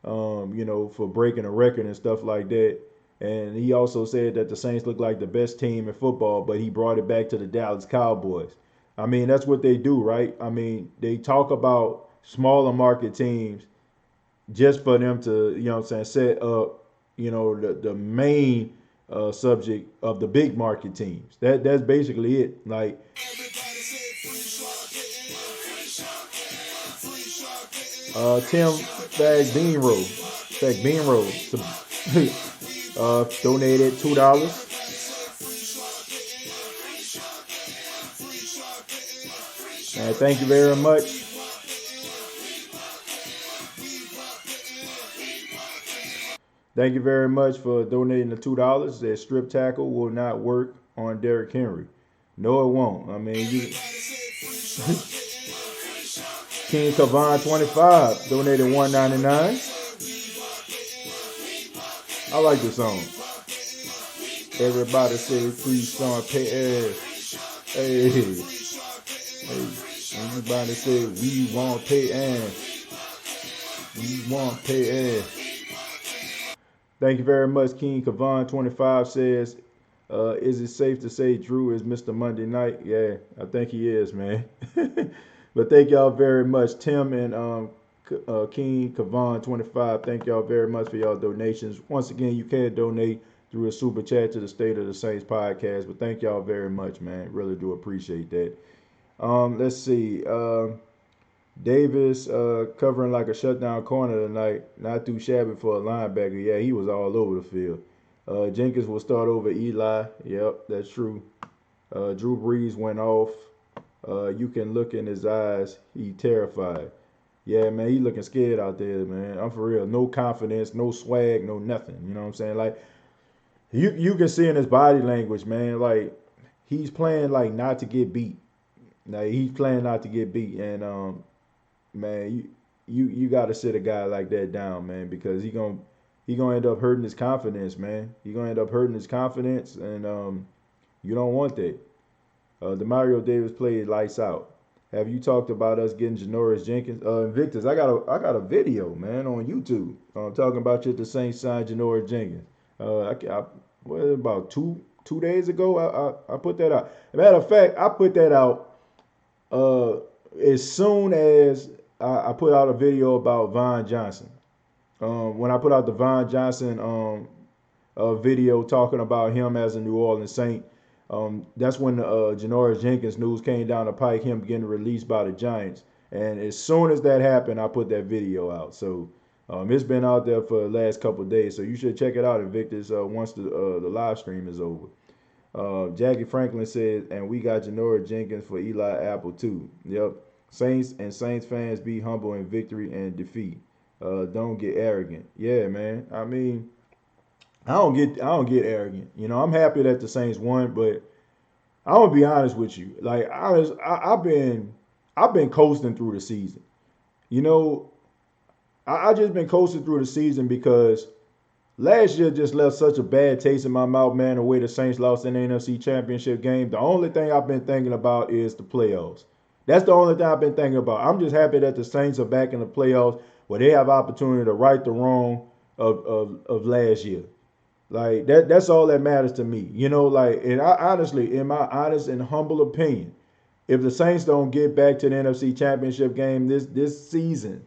for breaking a record and stuff like that. And he also said that the Saints look like the best team in football, but he brought it back to the Dallas Cowboys. I mean, that's what they do, right? I mean, they talk about smaller market teams just for them to, set up, the main subject of the big market teams. That's basically it. Like, Tim Beanrow donated $2. And thank you very much. Thank you very much for donating the $2. That strip tackle will not work on Derrick Henry. No, it won't. I mean, King Kavan 25 donated $1.99. I like this song. Everybody say free song pay. Hey. Everybody say we want pay ass. We want pay ass. Thank you very much. King Kavan 25 says, is it safe to say Drew is Mr. Monday Night? Yeah, I think he is, man. But thank y'all very much. Tim and King Kavan 25, thank y'all very much for y'all donations. Once again, you can donate through a super chat to the State of the Saints podcast. But thank y'all very much, man. Really do appreciate that. Let's see. Davis covering like a shutdown corner tonight. Not too shabby for a linebacker. Yeah, he was all over the field. Jenkins will start over Eli. Yep, that's true. Drew Brees went off. You can look in his eyes. He terrified. Yeah, man, he looking scared out there, man. I'm for real. No confidence, no swag, no nothing. You know what I'm saying? Like, you can see in his body language, man. Like, he's playing like not to get beat. Like, he's playing not to get beat, and man, you got to sit a guy like that down, man, because he gonna end up hurting his confidence, man. He gonna end up hurting his confidence, and you don't want that. Demario Davis played lights out. Have you talked about us getting Janoris Jenkins? Invictus, I got a video, man, on YouTube. Talking about you at the Saints signed Janoris Jenkins. About two days ago, I put that out. Matter of fact, I put that out as soon as I put out a video about Von Johnson. When I put out the Von Johnson video talking about him as a New Orleans Saint, that's when the Janoris Jenkins news came down the pike, him getting released by the Giants. And as soon as that happened, I put that video out. So it's been out there for the last couple of days. So you should check it out, Invictus, once the live stream is over. Jackie Franklin said, and we got Janoris Jenkins for Eli Apple too. Yep. Saints and Saints fans be humble in victory and defeat. Don't get arrogant. Yeah, man. I mean, I don't get arrogant. I'm happy that the Saints won, but I'm gonna be honest with you. Like, I've been coasting through the season. I just been coasting through the season because last year just left such a bad taste in my mouth, man, the way the Saints lost in the NFC Championship game. The only thing I've been thinking about is the playoffs. That's the only thing I've been thinking about. I'm just happy that the Saints are back in the playoffs where they have opportunity to right the wrong of last year. Like that's all that matters to me. Like, and I honestly, in my honest and humble opinion, if the Saints don't get back to the NFC Championship game this season,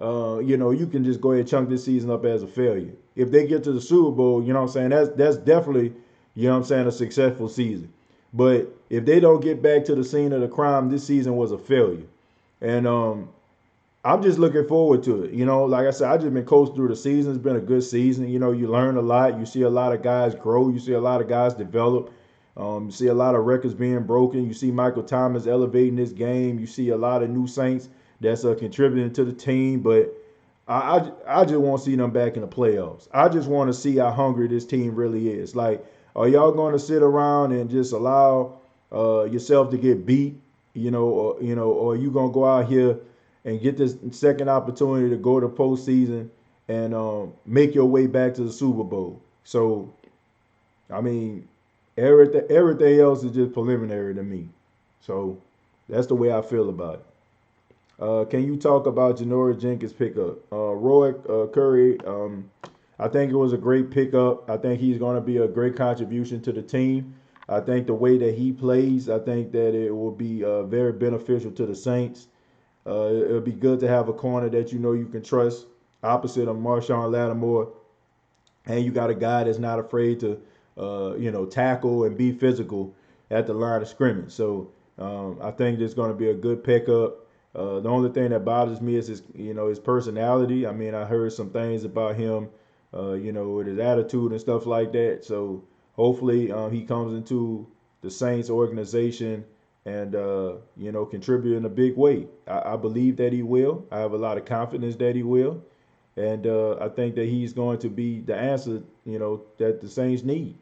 you can just go ahead and chunk this season up as a failure. If they get to the Super Bowl, you know what I'm saying, that's definitely, a successful season. But if they don't get back to the scene of the crime, this season was a failure. And I'm just looking forward to it. Like I said, I just been coasting through the season. It's been a good season. You learn a lot. You see a lot of guys grow. You see a lot of guys develop. You see a lot of records being broken. You see Michael Thomas elevating this game. You see a lot of new Saints that's contributing to the team. But I just want to see them back in the playoffs. I just want to see how hungry this team really is. Like, are y'all going to sit around and just allow yourself to get beat? Or are you going to go out here and get this second opportunity to go to postseason and make your way back to the Super Bowl? So, I mean, everything else is just preliminary to me. So that's the way I feel about it. Can you talk about Janoris Jenkins pickup? Roy Curry, I think it was a great pickup. I think he's going to be a great contribution to the team. I think the way that he plays, I think that it will be very beneficial to the Saints. It'll be good to have a corner that you can trust, opposite of Marshawn Lattimore, and you got a guy that's not afraid to, tackle and be physical at the line of scrimmage. So I think it's going to be a good pickup. The only thing that bothers me is his personality. I mean, I heard some things about him, with his attitude and stuff like that. So hopefully he comes into the Saints organization and contribute in a big way. I believe that he will. I have a lot of confidence that he will, and I think that he's going to be the answer, that the Saints need.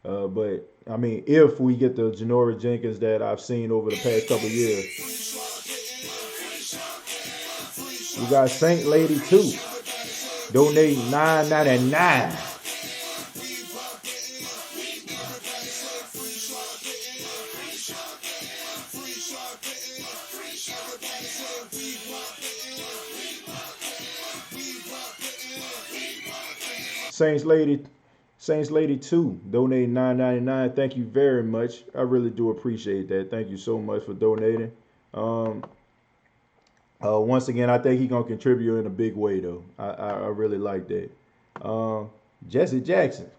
But I mean, if we get the Janoris Jenkins that I've seen over the past couple of years. We got Saint Lady 2 donating $9.99. Saints Lady 2 donating $9.99. Thank you very much. I really do appreciate that. Thank you so much for donating. Once again, I think he's gonna contribute in a big way, though. I really like that. Jesse Jackson,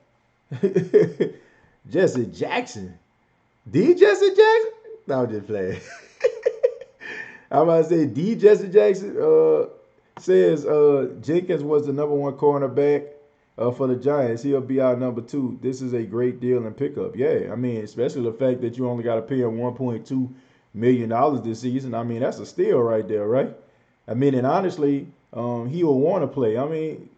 Jesse Jackson, Jesse Jackson. No, I'm just playing. I'm about to say Jesse Jackson says Jenkins was the number one cornerback for the Giants. He'll be our number two. This is a great deal and pickup. Yeah, I mean, especially the fact that you only got to pay him $1.2 million this season. I mean, that's a steal right there, right? I mean, and honestly, he will want to play. I mean,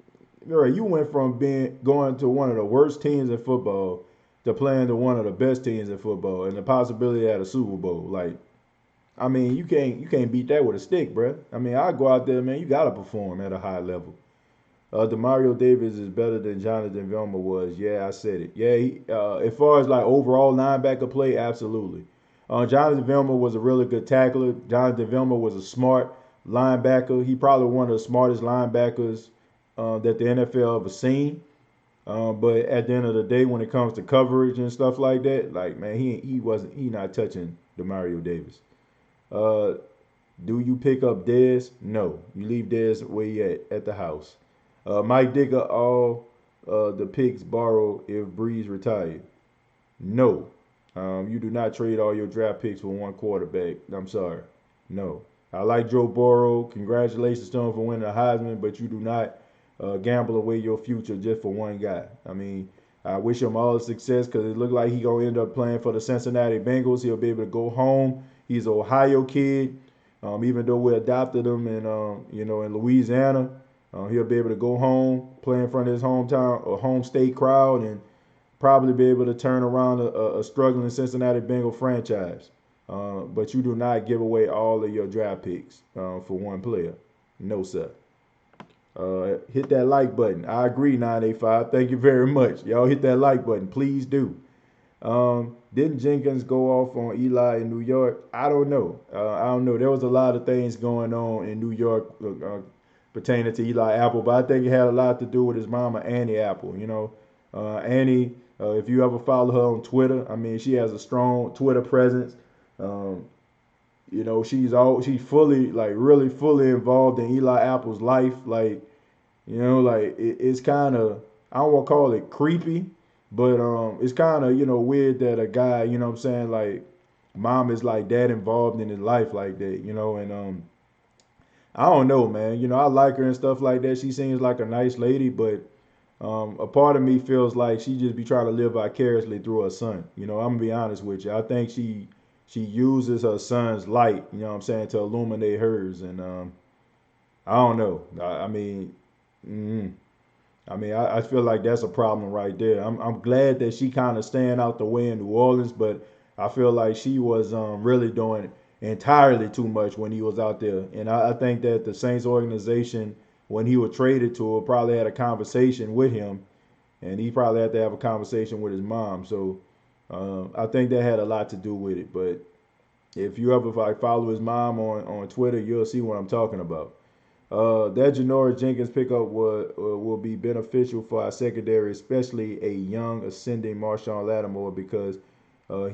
you went from going to one of the worst teams in football to playing to one of the best teams in football, and the possibility at a Super Bowl. Like, I mean, you can't beat that with a stick, bro. I mean, I go out there, man. You gotta perform at a high level. Demario Davis is better than Jonathan Vilma was. Yeah, I said it. Yeah, as far as like overall linebacker play, absolutely. Jonathan Vilma was a really good tackler. Jonathan Vilma was a smart linebacker. He probably one of the smartest linebackers that the NFL ever seen. But at the end of the day, when it comes to coverage and stuff like that, like, man, he not touching Demario Davis. Do you pick up Dez? No, you leave Dez where he at the house. Mike Dicker, all the picks borrowed if Brees retired. No, you do not trade all your draft picks for one quarterback. I'm sorry. No. I like Joe Burrow. Congratulations to him for winning the Heisman, but you do not gamble away your future just for one guy. I mean, I wish him all the success because it looked like he's going to end up playing for the Cincinnati Bengals. He'll be able to go home. He's an Ohio kid. Even though we adopted him in Louisiana, he'll be able to go home, play in front of his hometown or home state crowd, and probably be able to turn around a struggling Cincinnati Bengal franchise. But you do not give away all of your draft picks for one player. No, sir. Hit that like button. I agree, 985. Thank you very much. Y'all hit that like button. Please do. Didn't Jenkins go off on Eli in New York? I don't know. I don't know. There was a lot of things going on in New York pertaining to Eli Apple, but I think it had a lot to do with his mama, Annie Apple. Annie, if you ever follow her on Twitter, I mean, she has a strong Twitter presence. Um, she's fully, like, really fully involved in Eli Apple's life. Like, it's kind of, I don't want to call it creepy, but it's kind of, weird that a guy, you know what I'm saying, like, mom is like that involved in his life like that, and I don't know, man. I like her and stuff like that. She seems like a nice lady, but a part of me feels like she just be trying to live vicariously through her son. I'm gonna be honest with you. I think she uses her son's light, you know what I'm saying, to illuminate hers, and I don't know. I mean, mm, I feel like that's a problem right there. I'm glad that she kind of staying out the way in New Orleans, but I feel like she was really doing entirely too much when he was out there. And I think that the Saints organization, when he was traded to her, probably had a conversation with him, and he probably had to have a conversation with his mom. So I think that had a lot to do with it. But if you ever like follow his mom on Twitter, you'll see what I'm talking about. That Janoris Jenkins pickup will be beneficial for our secondary, especially a young ascending Marshawn Lattimore, because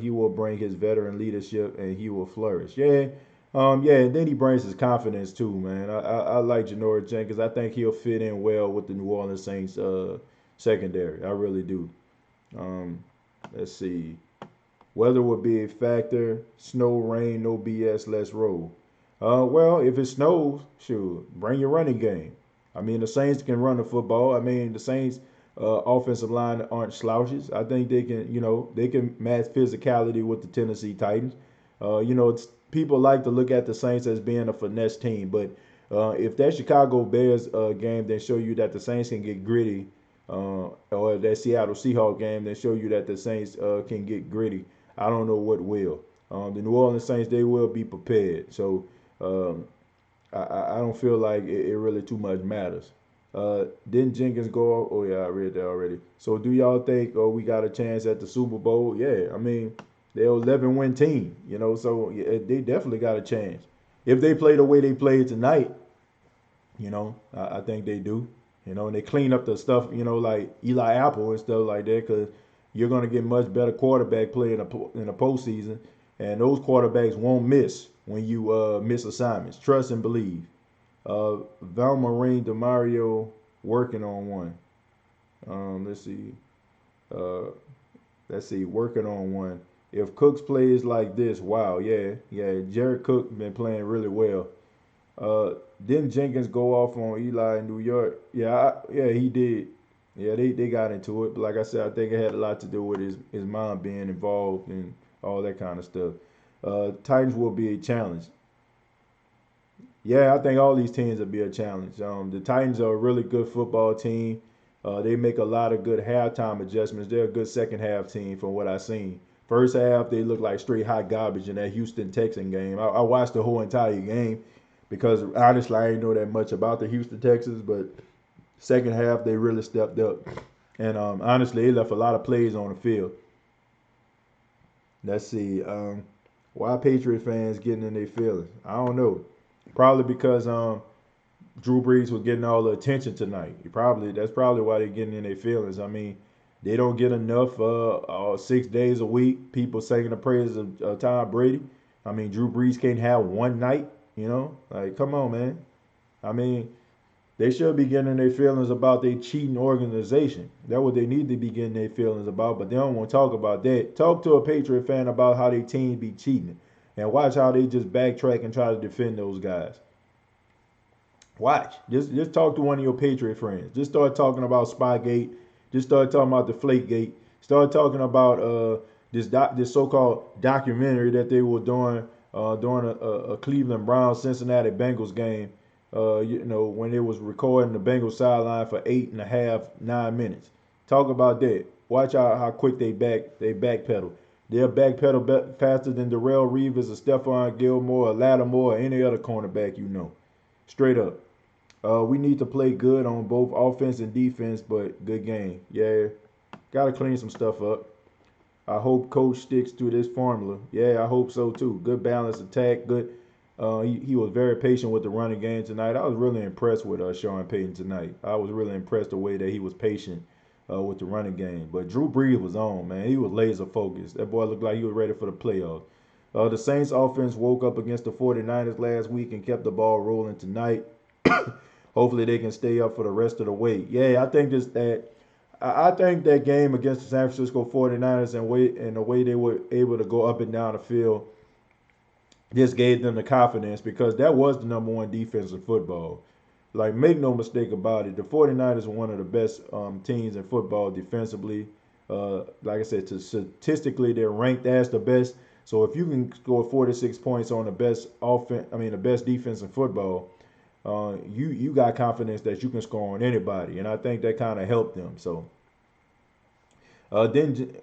he will bring his veteran leadership and he will flourish. Yeah, and then he brings his confidence too, man. I like Janoris Jenkins. I think he'll fit in well with the New Orleans Saints secondary. I really do. Um, let's see. Weather would be a factor. Snow, rain, no BS. Let's roll. Well, if it snows, sure, bring your running game. I mean, the Saints can run the football. I mean, the Saints' offensive line aren't slouches. I think they can match physicality with the Tennessee Titans. People like to look at the Saints as being a finesse team, but if that Chicago Bears game then show you that the Saints can get gritty, or that Seattle Seahawks game then show you that the Saints can get gritty, I don't know what will. The New Orleans Saints, they will be prepared. So um, I don't feel like it really too much matters. Didn't Jenkins go? Oh yeah, I read that already. So do y'all think we got a chance at the Super Bowl? Yeah, I mean they're 11-win team, so yeah, they definitely got a chance if they play the way they played tonight. I think they do. And they clean up the stuff, like Eli Apple and stuff like that, because you're going to get much better quarterback play in the postseason, and those quarterbacks won't miss when you miss assignments. Trust and believe. Valmarine Demario working on one. Let's see. Uh, let's see. Working on one. If Cooks plays like this, wow, yeah. Jared Cook been playing really well. Uh, didn't Jenkins go off on Eli in New York? Yeah, he did. Yeah, they got into it, but like I said, I think it had a lot to do with his mom being involved and all that kind of stuff. Titans will be a challenge. Yeah, I think all these teams will be a challenge. The Titans are a really good football team. They make a lot of good halftime adjustments. They're a good second half team from what I've seen. First half, they look like straight hot garbage in that Houston Texan game. I watched the whole entire game because honestly, I didn't know that much about the Houston Texans, but second half, they really stepped up. And honestly, they left a lot of plays on the field. Let's see. Why Patriot fans getting in their feelings? I don't know. Probably because Drew Brees was getting all the attention tonight. That's probably why they're getting in their feelings. I mean, they don't get enough 6 days a week. People singing the praises of Tom Brady. I mean, Drew Brees can't have one night. Like come on, man. I mean, they should be getting their feelings about their cheating organization. That's what they need to be getting their feelings about, but they don't want to talk about that. Talk to a Patriot fan about how their team be cheating and watch how they just backtrack and try to defend those guys. Watch. Just talk to one of your Patriot friends. Just start talking about Spygate. Just start talking about the Flakegate. Start talking about this so-called documentary that they were doing during a Cleveland Browns Cincinnati Bengals game. When it was recording the Bengals sideline for 8.5, 9 minutes. Talk about that. Watch out how quick they backpedal. They'll backpedal faster than Darrell Reeves or Stephon Gilmore or Lattimore or any other cornerback you know. Straight up. We need to play good on both offense and defense, but good game. Yeah, gotta clean some stuff up. I hope coach sticks to this formula. Yeah, I hope so too. Good balance attack. Good. He was very patient with the running game tonight. I was really impressed with Sean Payton tonight. I was really impressed the way that he was patient with the running game. But Drew Brees was on, man. He was laser focused. That boy looked like he was ready for the playoffs. The Saints offense woke up against the 49ers last week and kept the ball rolling tonight. Hopefully they can stay up for the rest of the way. Yeah, I think that game against the San Francisco 49ers and the way they were able to go up and down the field just gave them the confidence because that was the number one defense in football. Like, make no mistake about it, the 49ers are one of the best teams in football defensively. Like I said, statistically, they're ranked as the best. So if you can score 46 points on the best the best defense in football, you got confidence that you can score on anybody, and I think that kind of helped them. So then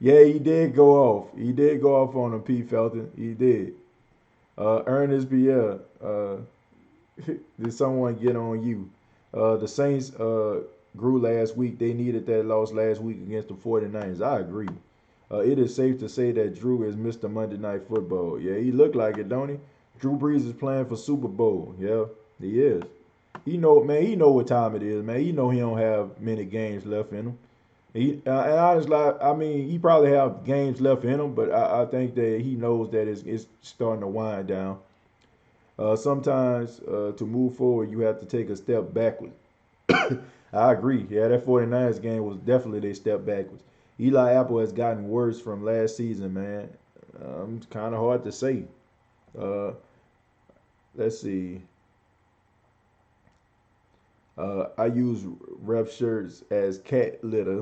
yeah, he did go off. He did go off on him, Pete Felton. He did. Ernest Biel, did someone get on you? The Saints grew last week. They needed that loss last week against the 49ers. I agree. It is safe to say that Drew is Mr. Monday Night Football. Yeah, he looked like it, don't he? Drew Brees is playing for Super Bowl. Yeah, he is. He know, man. He know what time it is, man. He know he don't have many games left in him. And honestly, I mean, he probably have games left in him, but I think that he knows that it's starting to wind down. Sometimes to move forward, you have to take a step backward. I agree. Yeah, that 49ers game was definitely a step backwards. Eli Apple has gotten worse from last season, man. It's kind of hard to say. Uh, let's see. I use ref shirts as cat litter.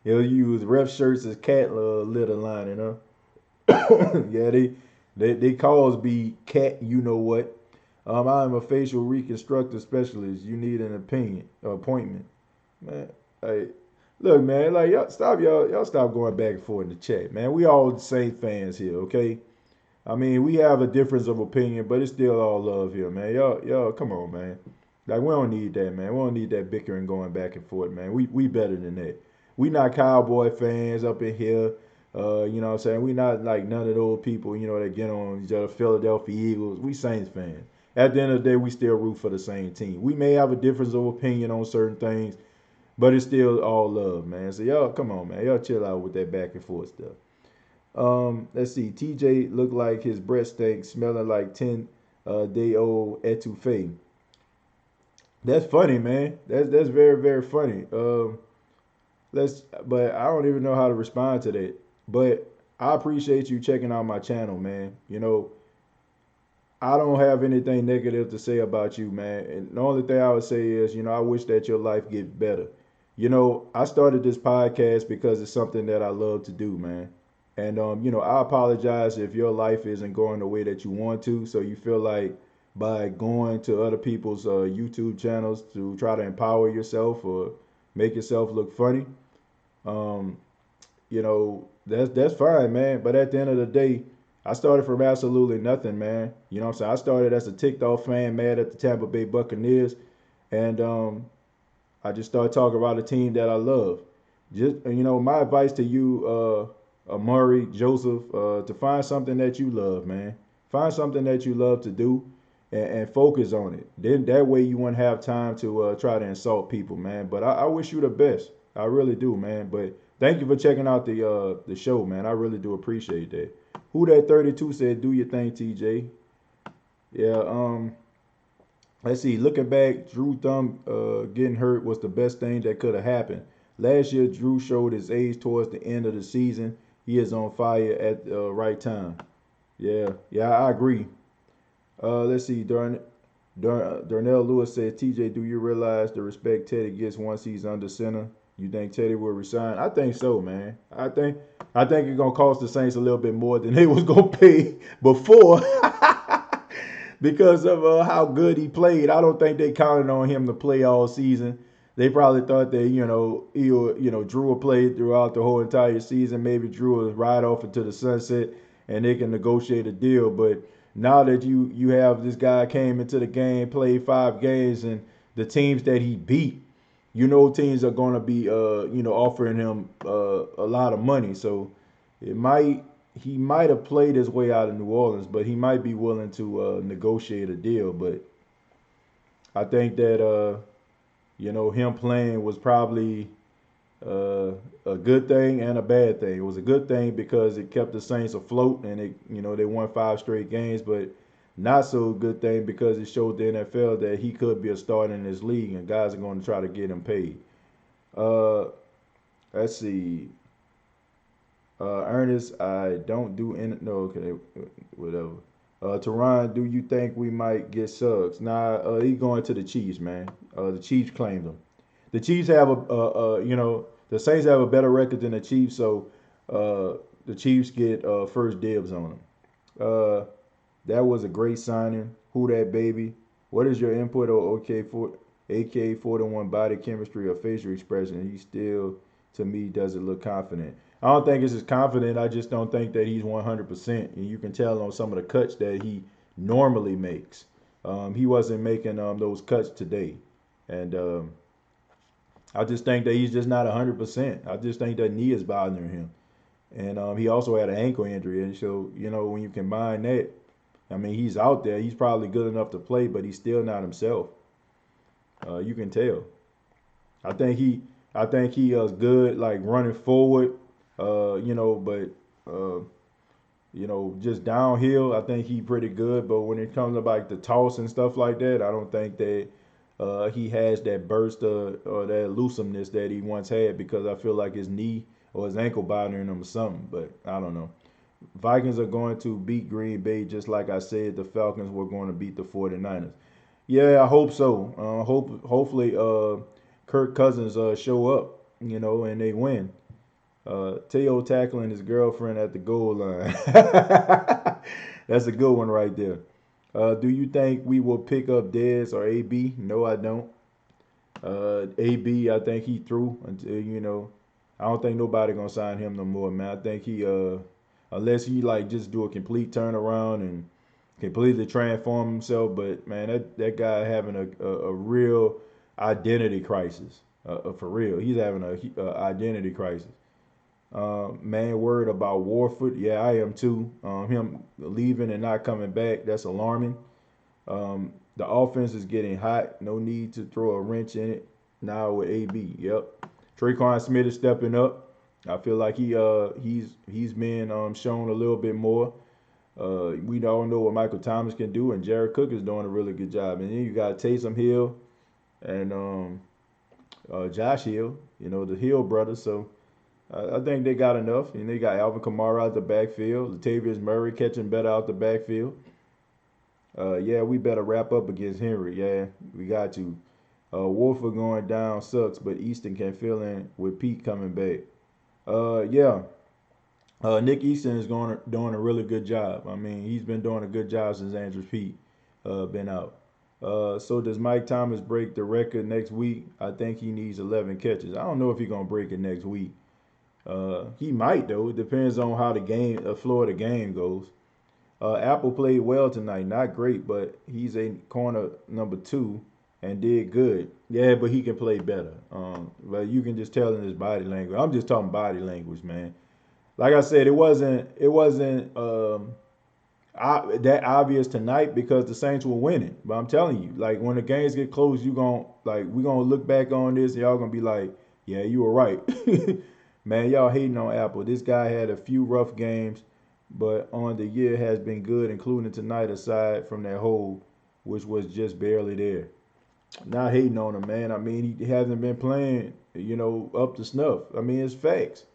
He'll use ref shirts as cat litter lining, huh? Yeah, they calls be cat. You know what? I'm a facial reconstructive specialist. You need an opinion appointment, man. Hey, look, man. Like y'all stop going back and forth in the chat, man. We all the same fans here, okay? I mean, we have a difference of opinion, but it's still all love here, man. Y'all, come on, man. Like, we don't need that, man. We don't need that bickering going back and forth, man. We better than that. We not Cowboy fans up in here. You know what I'm saying? We not like none of those people, that get on each other, Philadelphia Eagles. We Saints fans. At the end of the day, we still root for the same team. We may have a difference of opinion on certain things, but it's still all love, man. So y'all, come on, man. Y'all chill out with that back and forth stuff. Let's see. TJ looked like his breath stank, smelling like 10-day old etouffee. That's funny, man. That's very very funny. But I don't even know how to respond to that. But I appreciate you checking out my channel, man. I don't have anything negative to say about you, man. And the only thing I would say is, I wish that your life get better. I started this podcast because it's something that I love to do, man. And I apologize if your life isn't going the way that you want to. So you feel like by going to other people's YouTube channels to try to empower yourself or make yourself look funny, um, that's fine, man. But at the end of the day, I started from absolutely nothing, man. You know what I'm saying? I started as a ticked off fan mad at the Tampa Bay Buccaneers, and I just started talking about a team that I love. Just my advice to you, Murray, Joseph, to find something that you love, man. Find something that you love to do, and focus on it. Then that way you won't have time to try to insult people, man. But I wish you the best. I really do, man. But thank you for checking out the show, man. I really do appreciate that. Who that 32 said, "Do your thing, TJ." Yeah. Let's see. Looking back, Drew Thumb getting hurt was the best thing that could have happened. Last year, Drew showed his age towards the end of the season. He is on fire at the right time. Yeah, I agree. Let's see. Darnell Lewis said, "TJ, do you realize the respect Teddy gets once he's under center? You think Teddy will resign?" I think so, man. I think it's gonna cost the Saints a little bit more than they was gonna pay before because of how good he played. I don't think they counted on him to play all season. They probably thought that Drew would play throughout the whole entire season. Maybe Drew would ride off into the sunset and they can negotiate a deal. But now that you have this guy came into the game, played 5 games, and the teams that he beat, teams are going to be offering him a lot of money. So it might he might have played his way out of New Orleans, but he might be willing to negotiate a deal. But I think that him playing was probably uh, a good thing and a bad thing. It was a good thing because it kept the Saints afloat, and they won 5 straight games. But not so good thing because it showed the NFL that he could be a starter in this league, and guys are going to try to get him paid. Uh, let's see. Ernest, I don't do in no okay, whatever. Teron, do you think we might get Suggs? Nah, he's going to the Chiefs, man. The Chiefs claimed him. The Chiefs have the Saints have a better record than the Chiefs, so the Chiefs get first dibs on them. Uh, that was a great signing. Who that baby? What is your input on AK-41 body chemistry or facial expression? He still, to me, doesn't look confident. I don't think it's as confident. I just don't think that he's 100%. And you can tell on some of the cuts that he normally makes. He wasn't making those cuts today. And I just think that he's just not 100%. I just think that knee is bothering him. And he also had an ankle injury. And so, when you combine that, I mean, he's out there. He's probably good enough to play, but he's still not himself. You can tell. I think he, I think he is good, like running forward. But just downhill, I think he pretty good. But when it comes to like the toss and stuff like that, I don't think that he has that burst or that elusiveness that he once had because I feel like his knee or his ankle bothering him or something. But I don't know. Vikings are going to beat Green Bay just like I said the Falcons were going to beat the 49ers. Yeah, I hope so. Hopefully Kirk Cousins show up, and they win. Teo tackling his girlfriend at the goal line. That's a good one right there. Do you think we will pick up Dez or AB? No, I don't. AB, I think he threw until I don't think nobody gonna sign him no more, man. I think he unless he like just do a complete turnaround and completely transform himself. But man, that guy having a real identity crisis. For real, he's having a identity crisis. Man, worried about Warford. Yeah, I am too. Him leaving and not coming back, that's alarming. The offense is getting hot. No need to throw a wrench in it now with AB. Yep. Traquan Smith is stepping up. I feel like he's been shown a little bit more. We all know what Michael Thomas can do, and Jared Cook is doing a really good job. And then you got Taysom Hill and Josh Hill, the Hill brothers. So I think they got enough. And they got Alvin Kamara out the backfield, Latavius Murray catching better out the backfield. Yeah, we better wrap up against Henry. Yeah, we got to. Wolfer going down sucks, but Easton can fill in with Pete coming back. Yeah, Nick Easton is doing a really good job. I mean, he's been doing a good job since Andrew Pete been out. So does Mike Thomas break the record next week? I think he needs 11 catches. I don't know if he's gonna break it next week. He might though. It depends on how the Florida game goes. Apple played well tonight. Not great, but he's a corner number 2 and did good. Yeah, but he can play better. But you can just tell in his body language. I'm just talking body language, man. Like I said, it wasn't that obvious tonight because the Saints were winning. But I'm telling you, like when the games get close, we're gonna look back on this and y'all gonna be like, yeah, you were right. Man, y'all hating on Apple. This guy had a few rough games, but on the year has been good, including tonight, aside from that hole, which was just barely there. Not hating on him, man. I mean, he hasn't been playing, up to snuff. I mean, it's facts.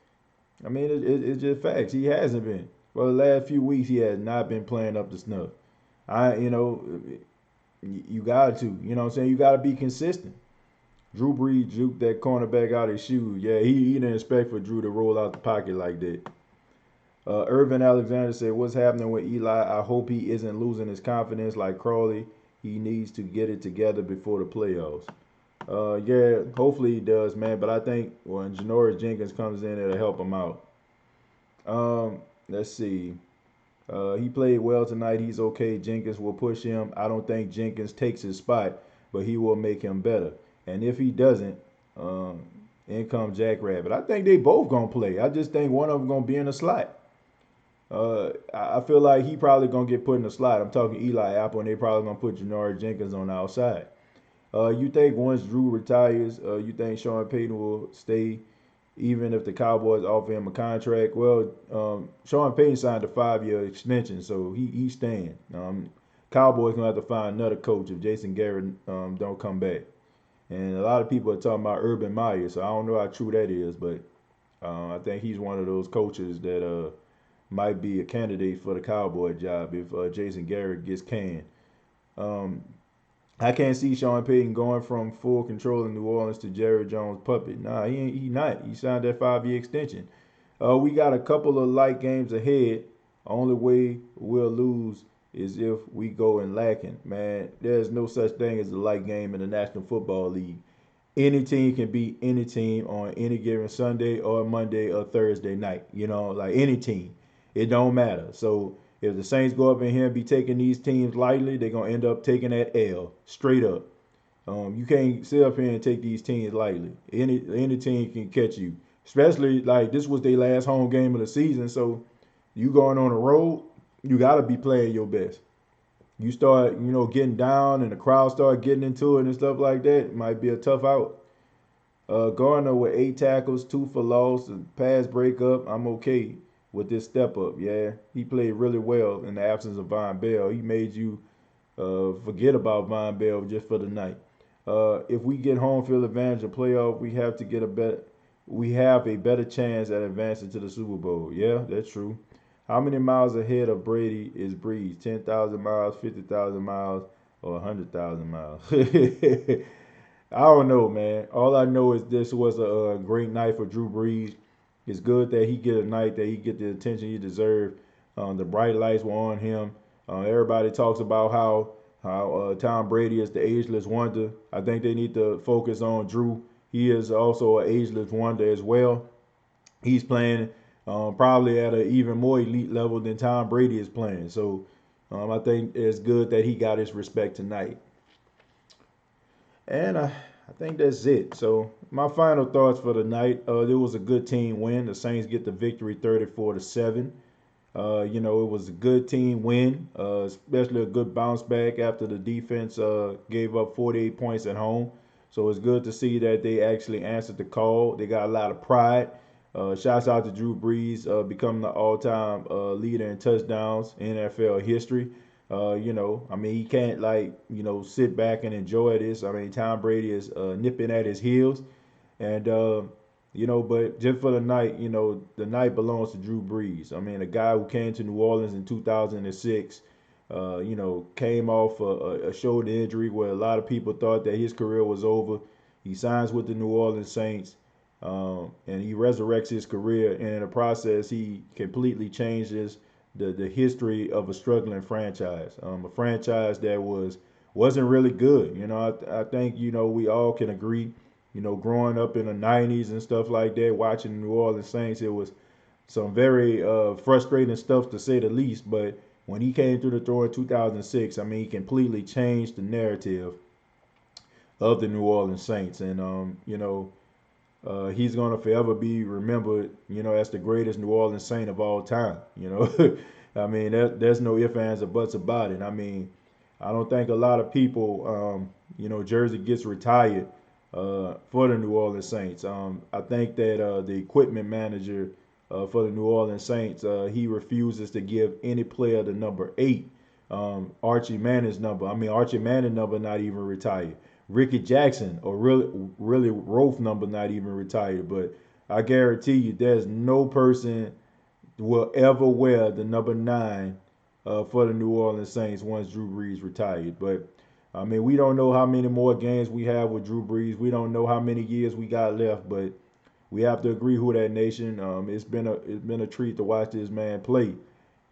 I mean, it's just facts. He hasn't been. For the last few weeks, he has not been playing up to snuff. You got to, what I'm saying? You got to be consistent. Drew Brees juked that cornerback out of his shoes. Yeah, he didn't expect for Drew to roll out the pocket like that. Irvin Alexander said, "What's happening with Eli? I hope he isn't losing his confidence like Crawley. He needs to get it together before the playoffs." Yeah, hopefully he does, man. But I think when Janoris Jenkins comes in, it'll help him out. Let's see. He played well tonight. He's okay. Jenkins will push him. I don't think Jenkins takes his spot, but he will make him better. And if he doesn't, um, in comes Jackrabbit. I think they both gonna play. I just think one of them gonna be in the slot. I feel like he probably gonna get put in the slot. I'm talking Eli Apple, and they probably gonna put Janoris Jenkins on the outside. You think once Drew retires, you think Sean Payton will stay even if the Cowboys offer him a contract? Well, Sean Payton signed a 5-year extension, so he's staying. Cowboys gonna have to find another coach if Jason Garrett don't come back. And a lot of people are talking about Urban Meyer, so I don't know how true that is, but I think he's one of those coaches that might be a candidate for the Cowboy job if Jason Garrett gets canned. Um, I can't see Sean Payton going from full control in New Orleans to Jerry Jones puppet. Nah, he ain't. He not. He signed that 5-year extension. We got a couple of light games ahead. Only way we'll lose is if we go in lacking. Man, there's no such thing as a light game in the National Football League. Any team can beat any team on any given Sunday or Monday or Thursday night. You know, like any team. It don't matter. So if the Saints go up in here and be taking these teams lightly, they're gonna end up taking that L straight up. You can't sit up here and take these teams lightly. Any team can catch you. Especially like this was their last home game of the season, so you going on the road, you gotta be playing your best. You start, getting down and the crowd start getting into it and stuff like that, it might be a tough out. Garner with 8 tackles, 2 for loss, and pass breakup. I'm okay with this step up. Yeah, he played really well in the absence of Von Bell. He made you forget about Von Bell just for the night. If we get home field advantage of playoff, we have a better chance at advancing to the Super Bowl. Yeah, that's true. How many miles ahead of Brady is Brees? 10,000 miles, 50,000 miles, or 100,000 miles? I don't know, man. All I know is this was a great night for Drew Brees. It's good that he get a night that he get the attention he deserved. The bright lights were on him. Everybody talks about how Tom Brady is the ageless wonder. I think they need to focus on Drew. He is also an ageless wonder as well. He's playing probably at an even more elite level than Tom Brady is playing. So I think it's good that he got his respect tonight. And I think that's it. So my final thoughts for the night. It was a good team win. The Saints get the victory 34-7. It was a good team win, especially a good bounce back after the defense gave up 48 points at home. So it's good to see that they actually answered the call. They got a lot of pride. Shouts out to Drew Brees becoming the all-time leader in touchdowns in NFL history. He can't sit back and enjoy this. I mean, Tom Brady is nipping at his heels, and but just for the night, the night belongs to Drew Brees. I mean, a guy who came to New Orleans in 2006, came off a shoulder injury where a lot of people thought that his career was over. He signs with the New Orleans Saints, and he resurrects his career. And in the process, he completely changes the history of a struggling franchise, a franchise that wasn't really good. I think we all can agree. Growing up in the '90s and stuff like that, watching the New Orleans Saints, it was some very frustrating stuff to say the least. But when he came through the door in 2006, I mean, he completely changed the narrative of the New Orleans Saints, and he's gonna forever be remembered, as the greatest New Orleans Saint of all time. I mean, there's no ifs, ands, or buts about it. I mean, I don't think a lot of people, jersey gets retired for the New Orleans Saints. I think that the equipment manager for the New Orleans Saints, he refuses to give any player the number 8, Archie Manning's number. I mean, Archie Manning number not even retired. Ricky Jackson, or really Rolf number not even retired. But I guarantee you, there's no person will ever wear the number 9 for the New Orleans Saints once Drew Brees retired. But I mean, we don't know how many more games we have with Drew Brees. We don't know how many years we got left, but we have to agree who that nation. It's been a treat to watch this man play,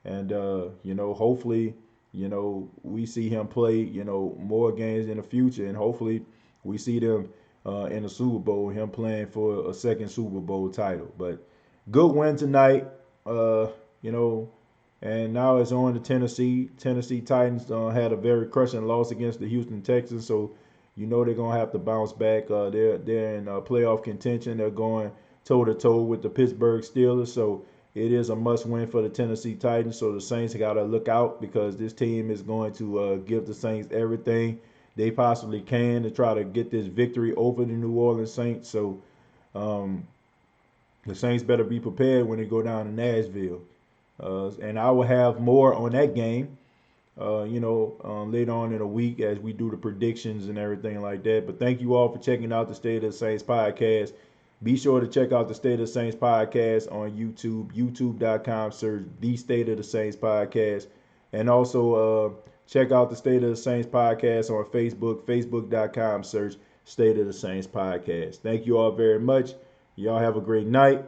and hopefully, we see him play, more games in the future, and hopefully we see them in the Super Bowl, him playing for a second Super Bowl title. But good win tonight. Uh, you know, And now it's on to Tennessee. Tennessee Titans had a very crushing loss against the Houston Texans, so you know they're gonna have to bounce back. They're in playoff contention. They're going toe to toe with the Pittsburgh Steelers, so it is a must win for the Tennessee Titans. So the Saints got to look out because this team is going to give the Saints everything they possibly can to try to get this victory over the New Orleans Saints. So um, the Saints better be prepared when they go down to Nashville. And I will have more on that game, later on in the week as we do the predictions and everything like that. But thank you all for checking out the State of the Saints podcast. Be sure to check out the State of the Saints podcast on YouTube, youtube.com, search the State of the Saints podcast. And also check out the State of the Saints podcast on Facebook, facebook.com, search State of the Saints podcast. Thank you all very much. Y'all have a great night.